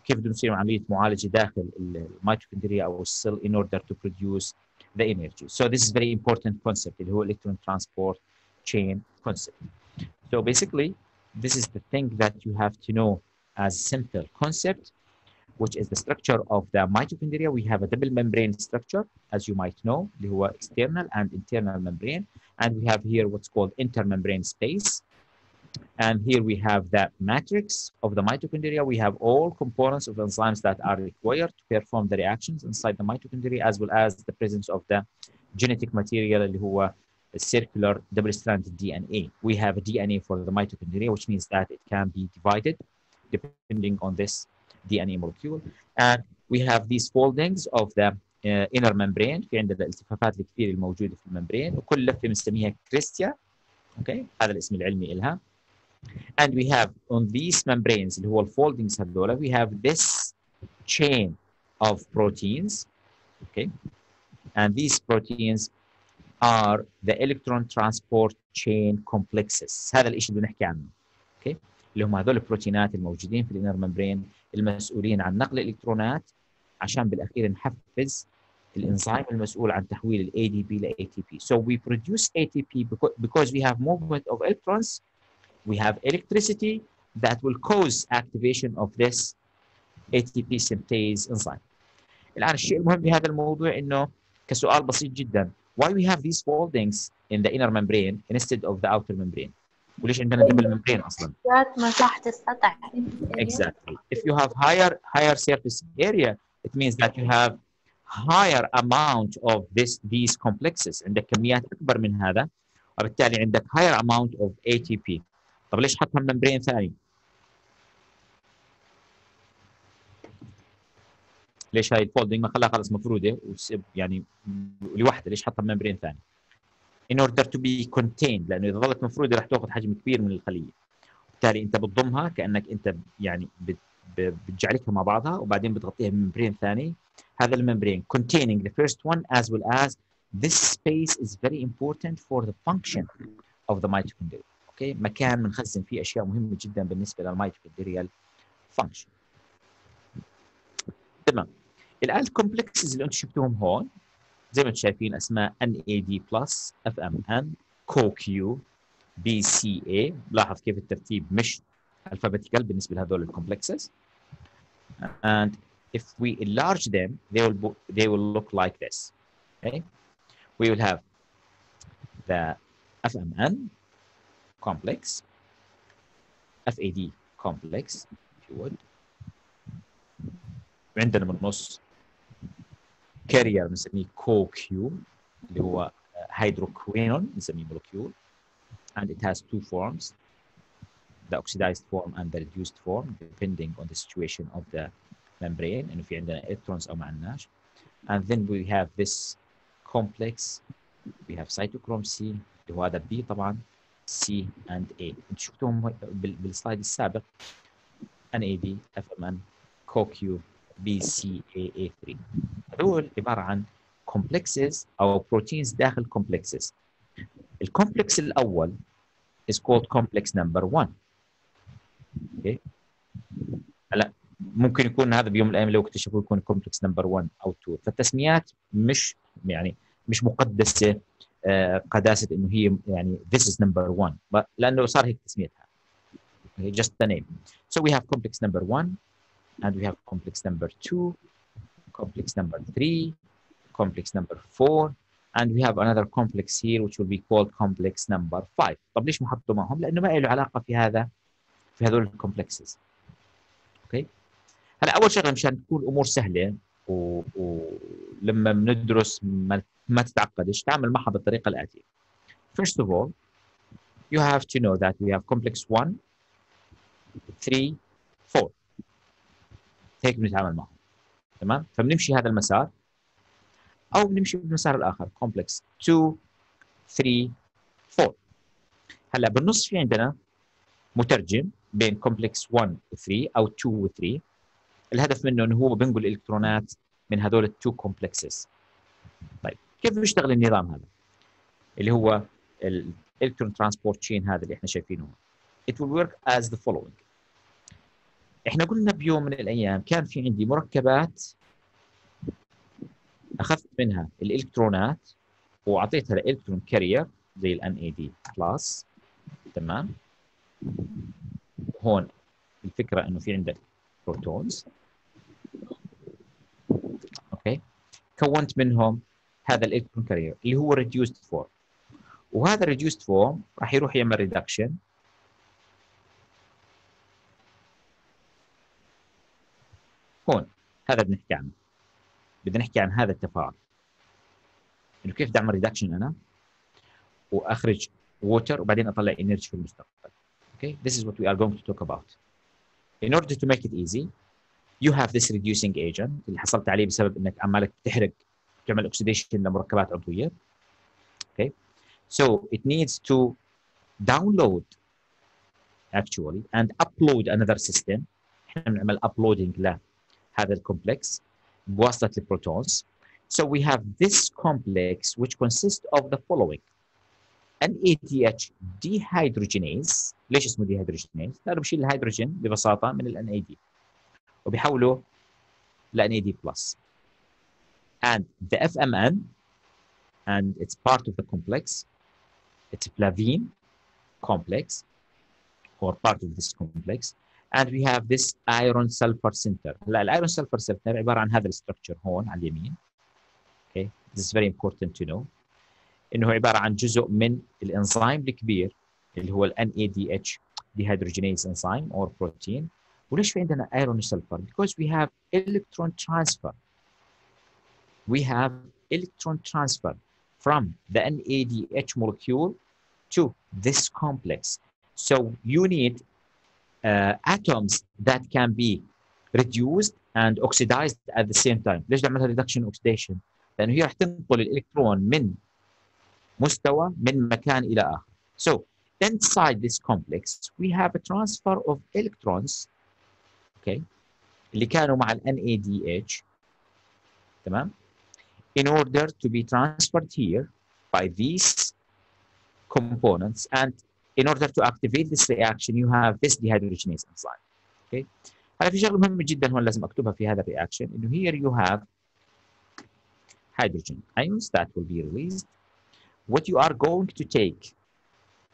كيف بدهم يصيروا عمليه معالجه داخل الميتوكوندريا او السيل in order to produce the energy. So this is very important concept اللي هو electron transport chain concept. So basically this is the thing that you have to know as simple concept, which is the structure of the mitochondria. We have a double membrane structure, as you might know, اللي هو external and internal membrane, and we have here what's called intermembrane space. And here we have the matrix of the mitochondria. We have all components of enzymes that are required to perform the reactions inside the mitochondria, as well as the presence of the genetic material اللي هو circular double-stranded DNA. We have a DNA for the mitochondria, which means that it can be divided depending on this DNA molecule. And we have these foldings of the inner membrane. في عندنا الالتفافات الكثير الموجودة في الممبرين، وكل لفة بنسميها كريستيا. Okay, هذا الاسم العلمي لها. And we have on these membranes اللي هو الفولدينجز هذولا we have this chain of proteins. Okay, and these proteins are the electron transport chain complexes. هذا الشيء اللي بنحكي عنه. Okay, اللي هم هذول البروتينات الموجودين في الانر ممبرين المسؤولين عن نقل الالكترونات عشان بالاخير نحفز الانزيم المسؤول عن تحويل ال ADP ل ATP. So we produce ATP because we have movement of electrons. We have electricity that will cause activation of this ATP synthase enzyme. الآن الشيء المهم بهذا الموضوع إنه كسؤال بسيط جدا why we have these foldings in the inner membrane instead of the outer membrane؟ وليش عندنا double membrane أصلا؟ مساحة السطح. Exactly. If you have higher surface area, it means that you have higher amount of these complexes. عندك كميات أكبر من هذا، وبالتالي عندك higher amount of ATP. طب ليش حطها ممبرين ثاني؟ ليش هاي الفولدنج ما خلاها خلص مفروده يعني لوحدها؟ ليش حطها ممبرين ثاني؟ In order to be contained، لانه اذا ظلت مفروده رح تاخذ حجم كبير من الخليه. بالتالي انت بتضمها كانك انت يعني بتجعلكها مع بعضها وبعدين بتغطيها بممبرين ثاني. هذا الممبرين containing the first one as well as this space is very important for the function of the mitochondria. اوكي، مكان بنخزن فيه اشياء مهمه جدا بالنسبه للميتوكوندريال فانكشن. تمام. الان الكومبلكسز اللي انتم شفتوهم هون زي ما انتم شايفين اسماء NAD+, FMN, CoQ, BCA. لاحظ كيف الترتيب مش alphabetical بالنسبه لهذول الكومبلكسز. And if we enlarge them they will look like this. Okay, we will have the FMN complex, FAD complex if you would. عندنا من النص كارير بنسميه CoQ اللي هو هيدروكوينون بنسميه molecule, and it has two forms, the oxidized form and the reduced form depending on the situation of the membrane انه في عندنا electrons او ما عندناش. And then we have this complex, we have cytochrome C اللي هو هذا B طبعا C and A. انتم شفتوهم بالسلايد السابق NAD, FMN, CoQ, BCAA3. هذول عباره عن complexes او proteins داخل complexes. الكومبلكس الاول is called complex number 1. اوكي، هلا ممكن يكون هذا بيوم من الايام لو اكتشفوا يكون كومبلكس نمبر 1 او 2. فالتسميات مش يعني مش مقدسه قداسه انه هي يعني this is number 1 لانه صار هيك تسميتها. just the name. So we have complex number 1 and we have complex number 2, complex number 3, complex number 4, and we have another complex here which will be called complex number 5. طب ليش ما حطوا معهم؟ لانه ما له علاقه في هذول الكومبلكسز. اوكي، هلا اول شغله مشان تكون الامور سهله ولما بندرس ما تتعقدش، تعامل معها بالطريقه الاتيه. First of all, you have to know that we have complex 1 3 4 هيك بنتعامل معهم. تمام؟ فبنمشي هذا المسار او بنمشي بالمسار الاخر كومبلكس 2 3 4. هلا بالنص في عندنا مترجم بين كومبلكس 1 و 3 او 2 و 3. الهدف منه انه هو بنقل الالكترونات من هذول التو كومبلكسز. طيب كيف بيشتغل النظام هذا اللي هو الالكترون ترانسبورت تشين هذا اللي احنا شايفينه؟ It will work as the following. احنا قلنا بيوم من الايام كان في عندي مركبات اخذت منها الالكترونات واعطيتها لالكترون كارير زي NAD بلس. تمام؟ هون الفكره انه في عندك بروتونز. اوكي، كونت منهم هذا الالكترون كارير اللي هو ريديوسد فورم، وهذا الريديوسد فورم راح يروح يعمل ريدكشن هون. هذا بنحكي عنه، بدنا نحكي عن هذا التفاعل انه كيف بدي اعمل ريدكشن انا واخرج ووتر وبعدين اطلع انرجي في المستقبل. Okay, this is what we are going to talk about. In order to make it easy, you have this reducing agent اللي حصلت عليه بسبب انك عمالك بتحرق تعمل اوكسيديشن لمركبات عضويه. Okay, so it needs to download actually and upload another system. احنا بنعمل uploading لهذا الكومبلكس بواسطه البروتونز. So we have this complex which consists of the following: NADH dehydrogenase. ليش اسمه dehydrogenase؟ لأنه بشيل الهيدروجين ببساطة من ال NAD وبيحوله ل NAD+. And the FMN, and it's part of the complex, it's flavine complex or part of this complex. And we have this iron sulfur center. هلا الايرون سلفر سنتر عبارة عن هذا الستركتشر هون على اليمين. Okay, this is very important to know. انه عباره عن جزء من الانزيم الكبير اللي هو ال NADH dehydrogenase enzyme or protein. وليش في عندنا iron sulfur؟ Because we have electron transfer. We have electron transfer from the NADH molecule to this complex. So you need atoms that can be reduced and oxidized at the same time. ليش نعملها reduction oxidation؟ لانه هي رح تنقل الالكترون من مستوى من مكان إلى آخر. So inside this complex we have a transfer of electrons, okay, اللي كانوا مع ال NADH. تمام؟ In order to be transferred here by these components, and in order to activate this reaction you have this dehydrogenase enzyme. Okay. هلا في شغله مهمه جدا هون لازم اكتبها في هذا الرياكشن انه here you have hydrogen ions that will be released. What you are going to take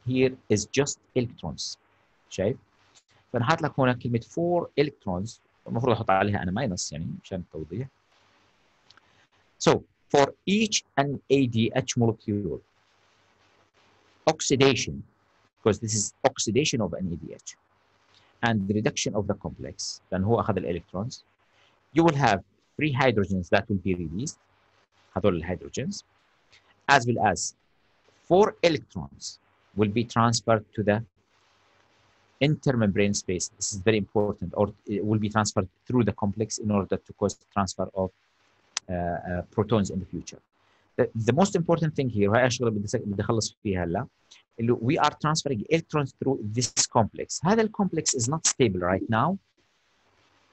here is just electrons. شايف؟ فانا حاط لك هنا كلمه 4 electrons، المفروض احط عليها انا ماينس يعني مشان التوضيح. So for each NADH molecule oxidation, because this is oxidation of NADH and the reduction of the complex لأن هو أخذ الالكترونز, you will have 3 hydrogens that will be released. هذول الهيدروجينز as well as 4 electrons will be transferred to the intermembrane space. This is very important, or it will be transferred through the complex in order to cause transfer of protons in the future. The most important thing here, وهي الشغله بدي اخلص فيها هلا، اللي we are transferring electrons through this complex. هذا الcomplex is not stable right now,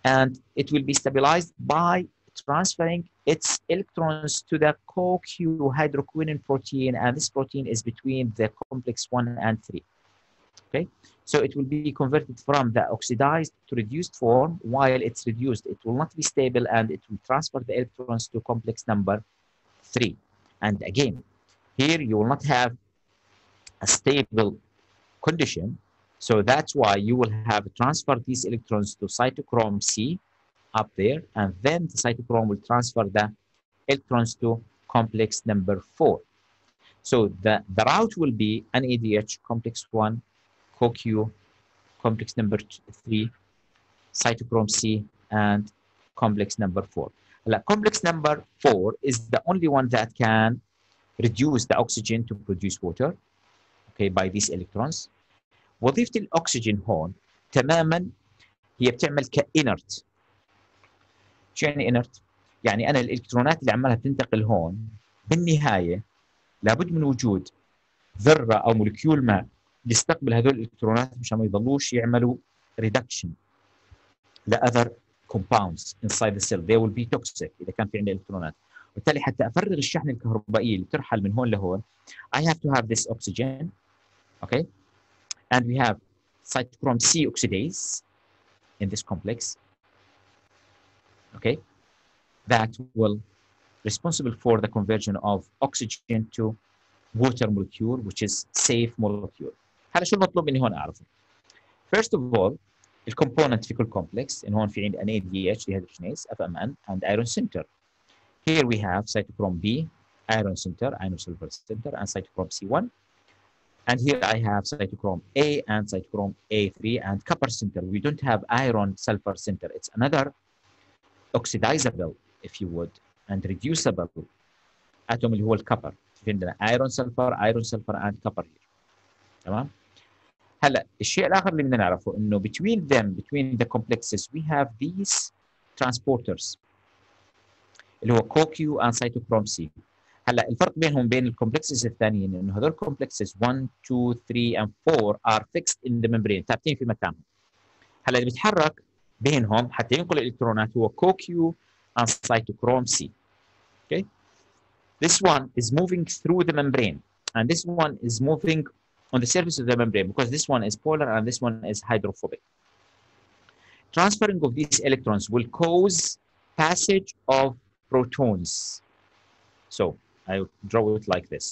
and it will be stabilized by transferring its electrons to the CoQ hydroquinone protein, and this protein is between the complex 1 and 3. Okay, so it will be converted from the oxidized to reduced form. While it's reduced, it will not be stable, and it will transfer the electrons to complex number 3. And again, here you will not have a stable condition, so that's why you will have transferred these electrons to cytochrome C up there, and then the cytochrome will transfer the electrons to complex number 4. So the route will be NADH complex 1, CoQ complex number 3, cytochrome C, and complex number 4. Complex number 4 is the only one that can reduce the oxygen to produce water, okay, by these electrons. وظيفة الأكسجين هون تماما هي بتعمل كإنرت. شو يعني إنرت؟ يعني أنا الإلكترونات اللي عمالها بتنتقل هون بالنهاية لابد من وجود ذرة أو مولكيول ما يستقبل هذول الإلكترونات مشان ما يضلوش يعملوا reduction لأذر compounds inside the cell. They will be toxic إذا كان في عندي إلكترونات. وبالتالي حتى أفرغ الشحنة الكهربائية اللي بترحل من هون لهون I have to have this oxygen, okay, and we have cytochrome C oxidase in this complex, okay, that will responsible for the conversion of oxygen to water molecule which is safe molecule. هذا شو المطلوب مني هون أعرفه. First of all الكومبوننت في كل كومبلكس إن هون في عندي NADH dehydrogenase FMN and iron center. Here we have cytochrome B, iron center, iron sulfur center, and cytochrome C1. And here I have cytochrome A and cytochrome A3 and copper center. We don't have iron sulfur center. It's another oxidizable, if you would, and reducible atom اللي هو الكبر. في عندنا iron sulfur and copper here. تمام؟ هلا الشيء الآخر اللي بدنا نعرفه إنه between the complexes we have these transporters اللي هو CoQ and cytochrome C. هلا الفرق بينهم بين الكومبلكسز الثانيين انه هذول الكومبلكسز 1 2 3 and 4 are fixed in the membrane ثابتين في مكانهم. هلا اللي بيتحرك بينهم حتى ينقل الالكترونات هو CoQ and cytochrome C. Okay? This one is moving through the membrane and this one is moving on the surface of the membrane because this one is polar and this one is hydrophobic. Transferring of these electrons will cause passage of protons. So I draw it like this.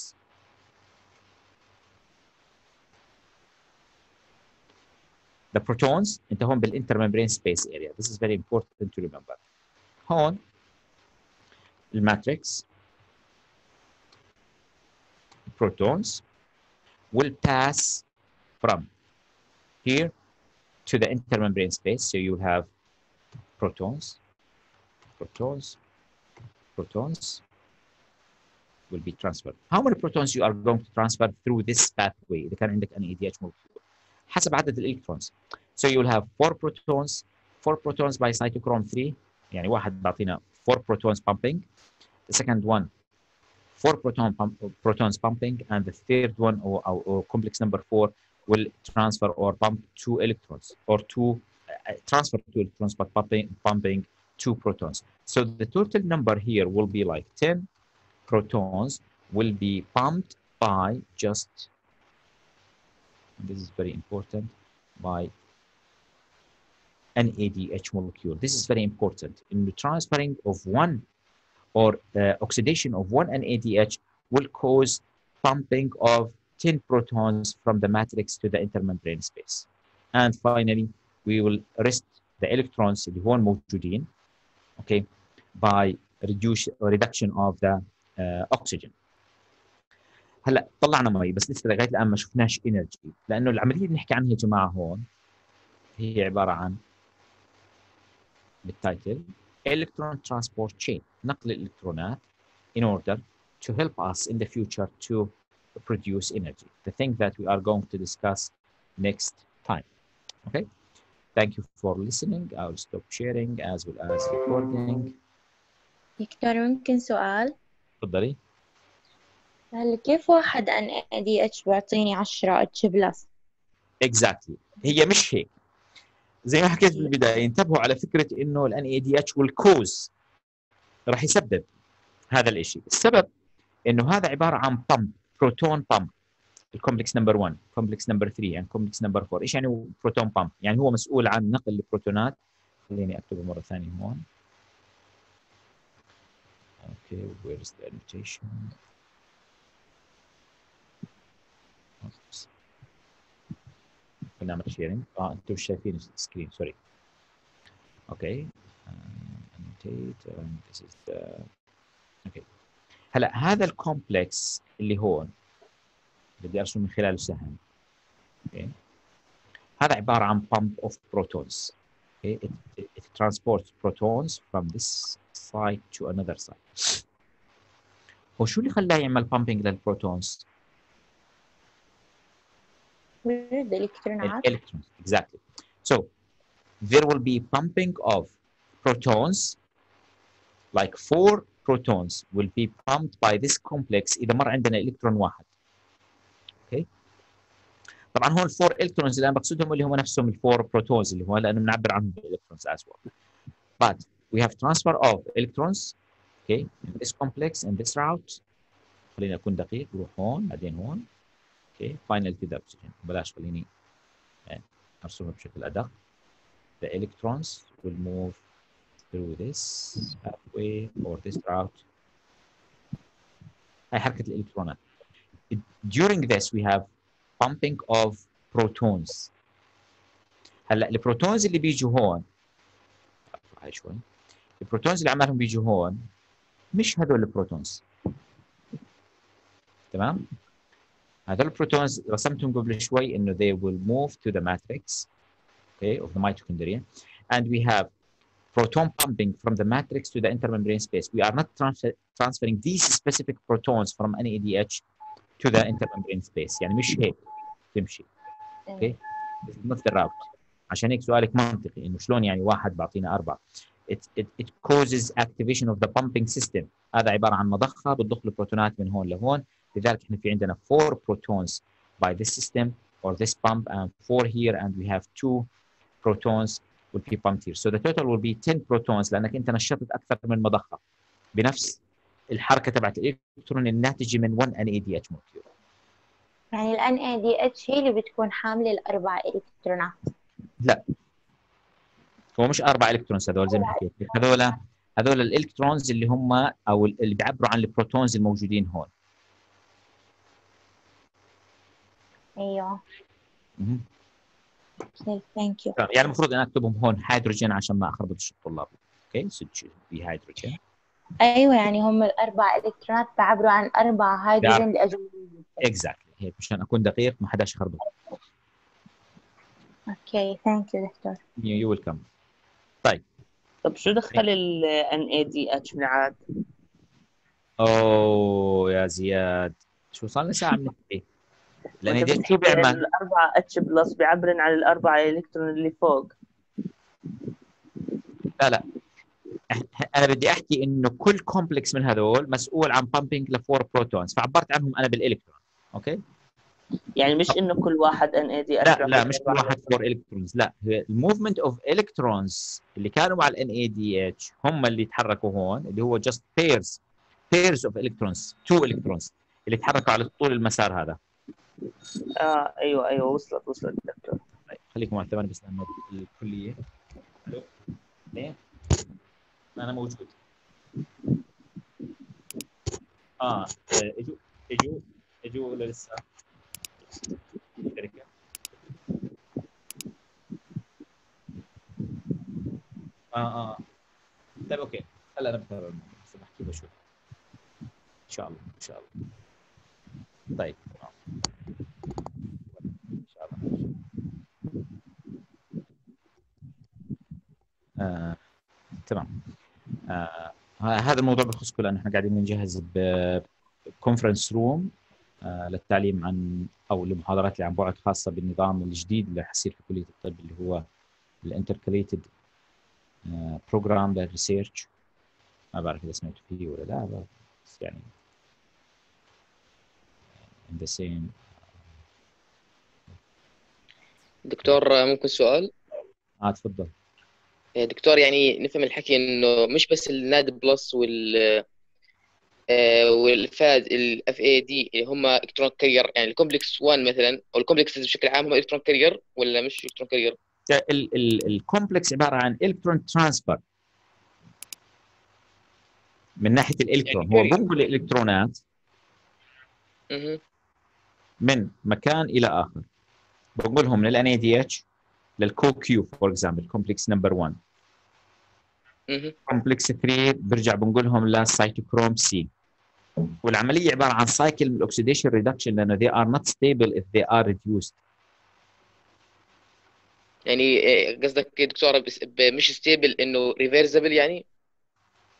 The protons انت هون بالintermembrane space area. This is very important to remember. هون الماتريكس protons will pass from here to the intermembrane space. So you have protons will be transferred. How many protons you are going to transfer through this pathway إذا كان عندك NADH molecule حسب عدد الإلكترونز. So you will have 4 protons by cytochrome 3 يعني واحد بعطينا 4 protons pumping. The second one 4 protons pumping and the third one or complex number 4 will transfer or pump 2 electrons or transfer 2 electrons but pumping 2 protons. So the total number here will be like 10 protons will be pumped by just, this is very important, by NADH molecule. This is very important. In the transferring of one or oxidation of one NADH will cause pumping of 10 protons from the matrix to the intermembrane space. And finally, we will rest the electrons اللي هون موجودين, okay, by reduction of the oxygen. هلا طلعنا مي بس لسه لغايه الان ما شفناش انرجي لانه العمليه اللي بنحكي عنها يا جماعه هون هي عباره عن بالتايتل electron transport chain نقل الالكترونات in order to help us in the future to produce energy. The thing that we are going to discuss next time. Okay? Thank you for listening. I'll stop sharing as well as recording. دكتور ممكن سؤال؟ تفضلي. هل كيف واحد NADH بيعطيني 10 H بلس؟ Exactly. هي مش هيك. زي ما حكيت بالبداية انتبهوا على فكرة انه ال NADH will cause راح يسبب هذا الاشي. السبب انه هذا عبارة عن pump, proton pump. الكومبلكس نمبر 1 كومبلكس نمبر 3 and كومبلكس نمبر 4. ايش يعني بروتون بامب؟ يعني هو مسؤول عن نقل البروتونات. خليني اكتبه مره ثانيه هون. اوكي where is the annotation؟ نعمل شيرنج. انتم مش شايفين السكرين سوري. اوكي annotate and this is the اوكي. هلا هذا الكومبلكس اللي هون بدي ارسم من خلاله سهم. Okay. هذا عبارة عن pump of protons. Okay. It transports protons from this side to another side. وشو اللي خلاه يعمل pumping للبروتونز؟ الإلكترونات. الإلكترونز exactly. So there will be pumping of protons, like 4 protons will be pumped by this complex إذا مر عندنا إلكترون واحد. Okay. طبعا هون 4 الكترونز اللي انا بقصدهم اللي هم نفسهم ال 4 بروتونز اللي هو لانه بنعبر عنهم بالالكترونز as well. But we have transfer of electrons, okay, in this complex in this route. خليني اكون دقيق، نروح هون بعدين هون. Okay, final to the oxygen. بلاش خليني ارسمها بشكل ادق. The electrons will move through this pathway or this route. هاي حركة الالكترونات. During this we have pumping of protons. هلا البروتونز اللي بيجوا هون، هاي شوي، البروتونز اللي عمالهم بيجوا هون مش هذول البروتونز. تمام؟ هذول البروتونز رسمتهم قبل شوي انه they will move to the matrix, okay, of the mitochondria, and we have proton pumping from the matrix to the intermembrane space. We are not transferring these specific protons from NADH to the intermembrane space. يعني مش هيك تمشي. اوكي؟ This is not the route. عشان هيك سؤالك منطقي انه شلون يعني واحد بعطينا 4. It causes activation of the pumping system. هذا عباره عن مضخه بتضخ البروتونات من هون لهون، لذلك احنا في عندنا 4 protons by this system or this pump and 4 here and we have 2 protons will be pumped here. So the total will be 10 protons لانك انت نشطت اكثر من مضخه بنفس الحركه تبعت الالكترون الناتجه من 1 NADH molecule. يعني ال NADH هي اللي بتكون حاملة ال4 إلكترونات. لا، هو مش 4 الكترونز هذول زي ما حكيت، هذول الالكترونز اللي هم او اللي بيعبروا عن البروتونز الموجودين هون. ايوه. اوكي ثانك يو. يعني المفروض ان اكتبهم هون هيدروجين عشان ما اخربطش الطلاب. اوكي سويتش في هيدروجين. ايوه يعني هم ال4 الكترونات بيعبروا عن 4 هيدروجين لاجل. اكزاكتلي هيك مشان اكون دقيق ما حداش يخربط. اوكي ثانك يو دكتور. يو ويلكم. طيب شو دخل ال NADH من عاد؟ اوه يا زياد شو صار لنا ساعه بنحكي. لان شو بيعمل؟ ال4 H+ بيعبرن عن ال4 الكترون اللي فوق. لا انا بدي احكي انه كل كومبلكس من هذول مسؤول عن بامبينج ل4 بروتونز، فعبرت عنهم انا بالالكترون. اوكي يعني مش انه كل واحد NADH. لا مش كل واحد 4 الكترونز، لا الموفمنت اوف الكترونز اللي كانوا مع ال NADH هم اللي تحركوا هون، اللي هو just pairs of electrons 2 electrons اللي تحركوا على طول المسار هذا. ايوه وصلت دكتور. طيب خليكم على ثواني بس لانه الكليه. الو ليه؟ انا موجود. اجوا ولا لسه؟ شركه طيب اوكي هلا انا بتابع بس بحكي بشوف ان شاء الله طيب ان شاء الله تمام. هذا الموضوع بخصكم لانه احنا قاعدين نجهز بكونفرنس روم للتعليم عن او لمحاضرات اللي عن بعد خاصه بالنظام الجديد اللي حيصير في كليه الطب اللي هو الانتركليتد بروجرام للريسيرش. ما بعرف اذا سمعتوا فيه ولا لا بس يعني in the same. دكتور ممكن سؤال؟ تفضل. دكتور يعني نفهم الحكي انه مش بس الناد بلس والفاد الاف اي دي اللي هم الكترون كارير، يعني الكومبلكس 1 مثلا او الكومبلكس بشكل عام هم الكترون كارير ولا مش الكترون كارير؟ الكومبلكس عباره عن الكترون ترانسفير من ناحيه الالكترون، هو بنقل الالكترونات من مكان الى اخر، بنقلهم من ال NADH للكو كيو فور اكزامبل كومبلكس نمبر 1. كومبلكس 3 برجع بنقلهم للسيتوكروم سي، والعمليه عباره عن سايكل من الاكسيديشن ريدكشن لانه they are not stable if they are reduced. يعني قصدك دكتور مش ستيبل انه ريفرسبل يعني؟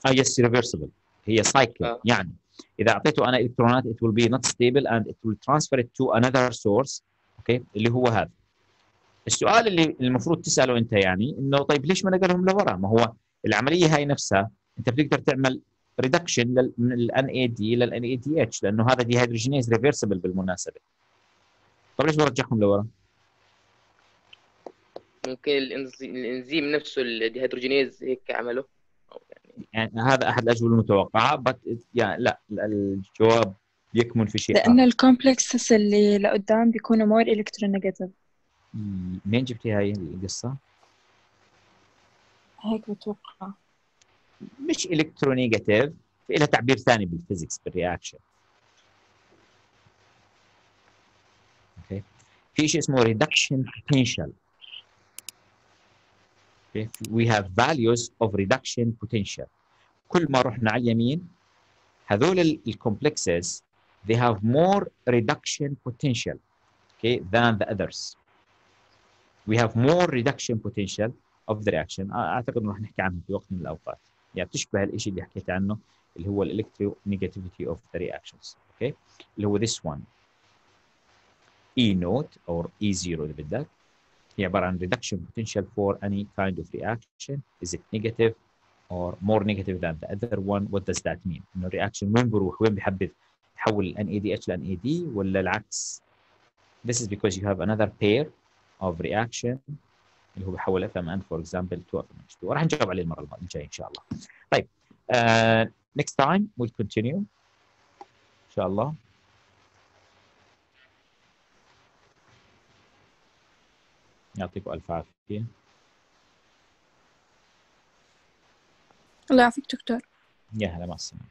يس ريفرسبل هي سايكل. يعني اذا اعطيته انا الكترونات it will be not stable and it will transfer it to another source. اوكي اللي هو هذا. السؤال اللي المفروض تساله انت يعني انه طيب ليش ما نقلهم لورا؟ ما هو العمليه هاي نفسها انت بتقدر تعمل ريدكشن من الان اي دي للان اي دي اتش، لانه هذا دي هيدروجينيز ريفرسبل بالمناسبه. طيب ليش برجعهم لورا؟ ممكن الانزيم نفسه الديهيدروجينيز هيك عمله، أو يعني هذا احد الاجوبه المتوقعه، يعني لا الجواب يكمن في شيء لأن اخر. الكومبلكسز اللي لقدام بيكونوا مور إلكترونيجاتيف. منين جبتي هاي القصه؟ هيك بتوقع. مش الكترونيجاتيف، في لها تعبير ثاني بالفيزيكس بالرياكشن. اوكي، في شيء اسمه reduction potential. okay. we have values of reduction potential. كل ما رحنا على اليمين هذول الكومبلكسز they have more reduction potential okay than the others. we have more reduction potential of the reaction. اعتقد انه راح نحكي عنها في وقت من الاوقات، يعني بتشبه الشيء اللي حكيت عنه اللي هو electronegativity of the reactions. اوكي، اللي هو this one E naught or E0 اللي بدك، هي عباره عن reduction potential for any kind of reaction. is it negative or more negative than the other one? what does that mean؟ انه الرياكشن وين بروح، وين بحبذ يحول ال NADH ل NAD ولا العكس؟ this is because you have another pair of reaction اللي هو بحول FMN for example to FMH2. وراح نجاوب عليه المره الجايه ان شاء الله. طيب next time we'll continue ان شاء الله. يعطيكم الف عافيه. الله يعافيك دكتور. يا هلا، مع السلامه.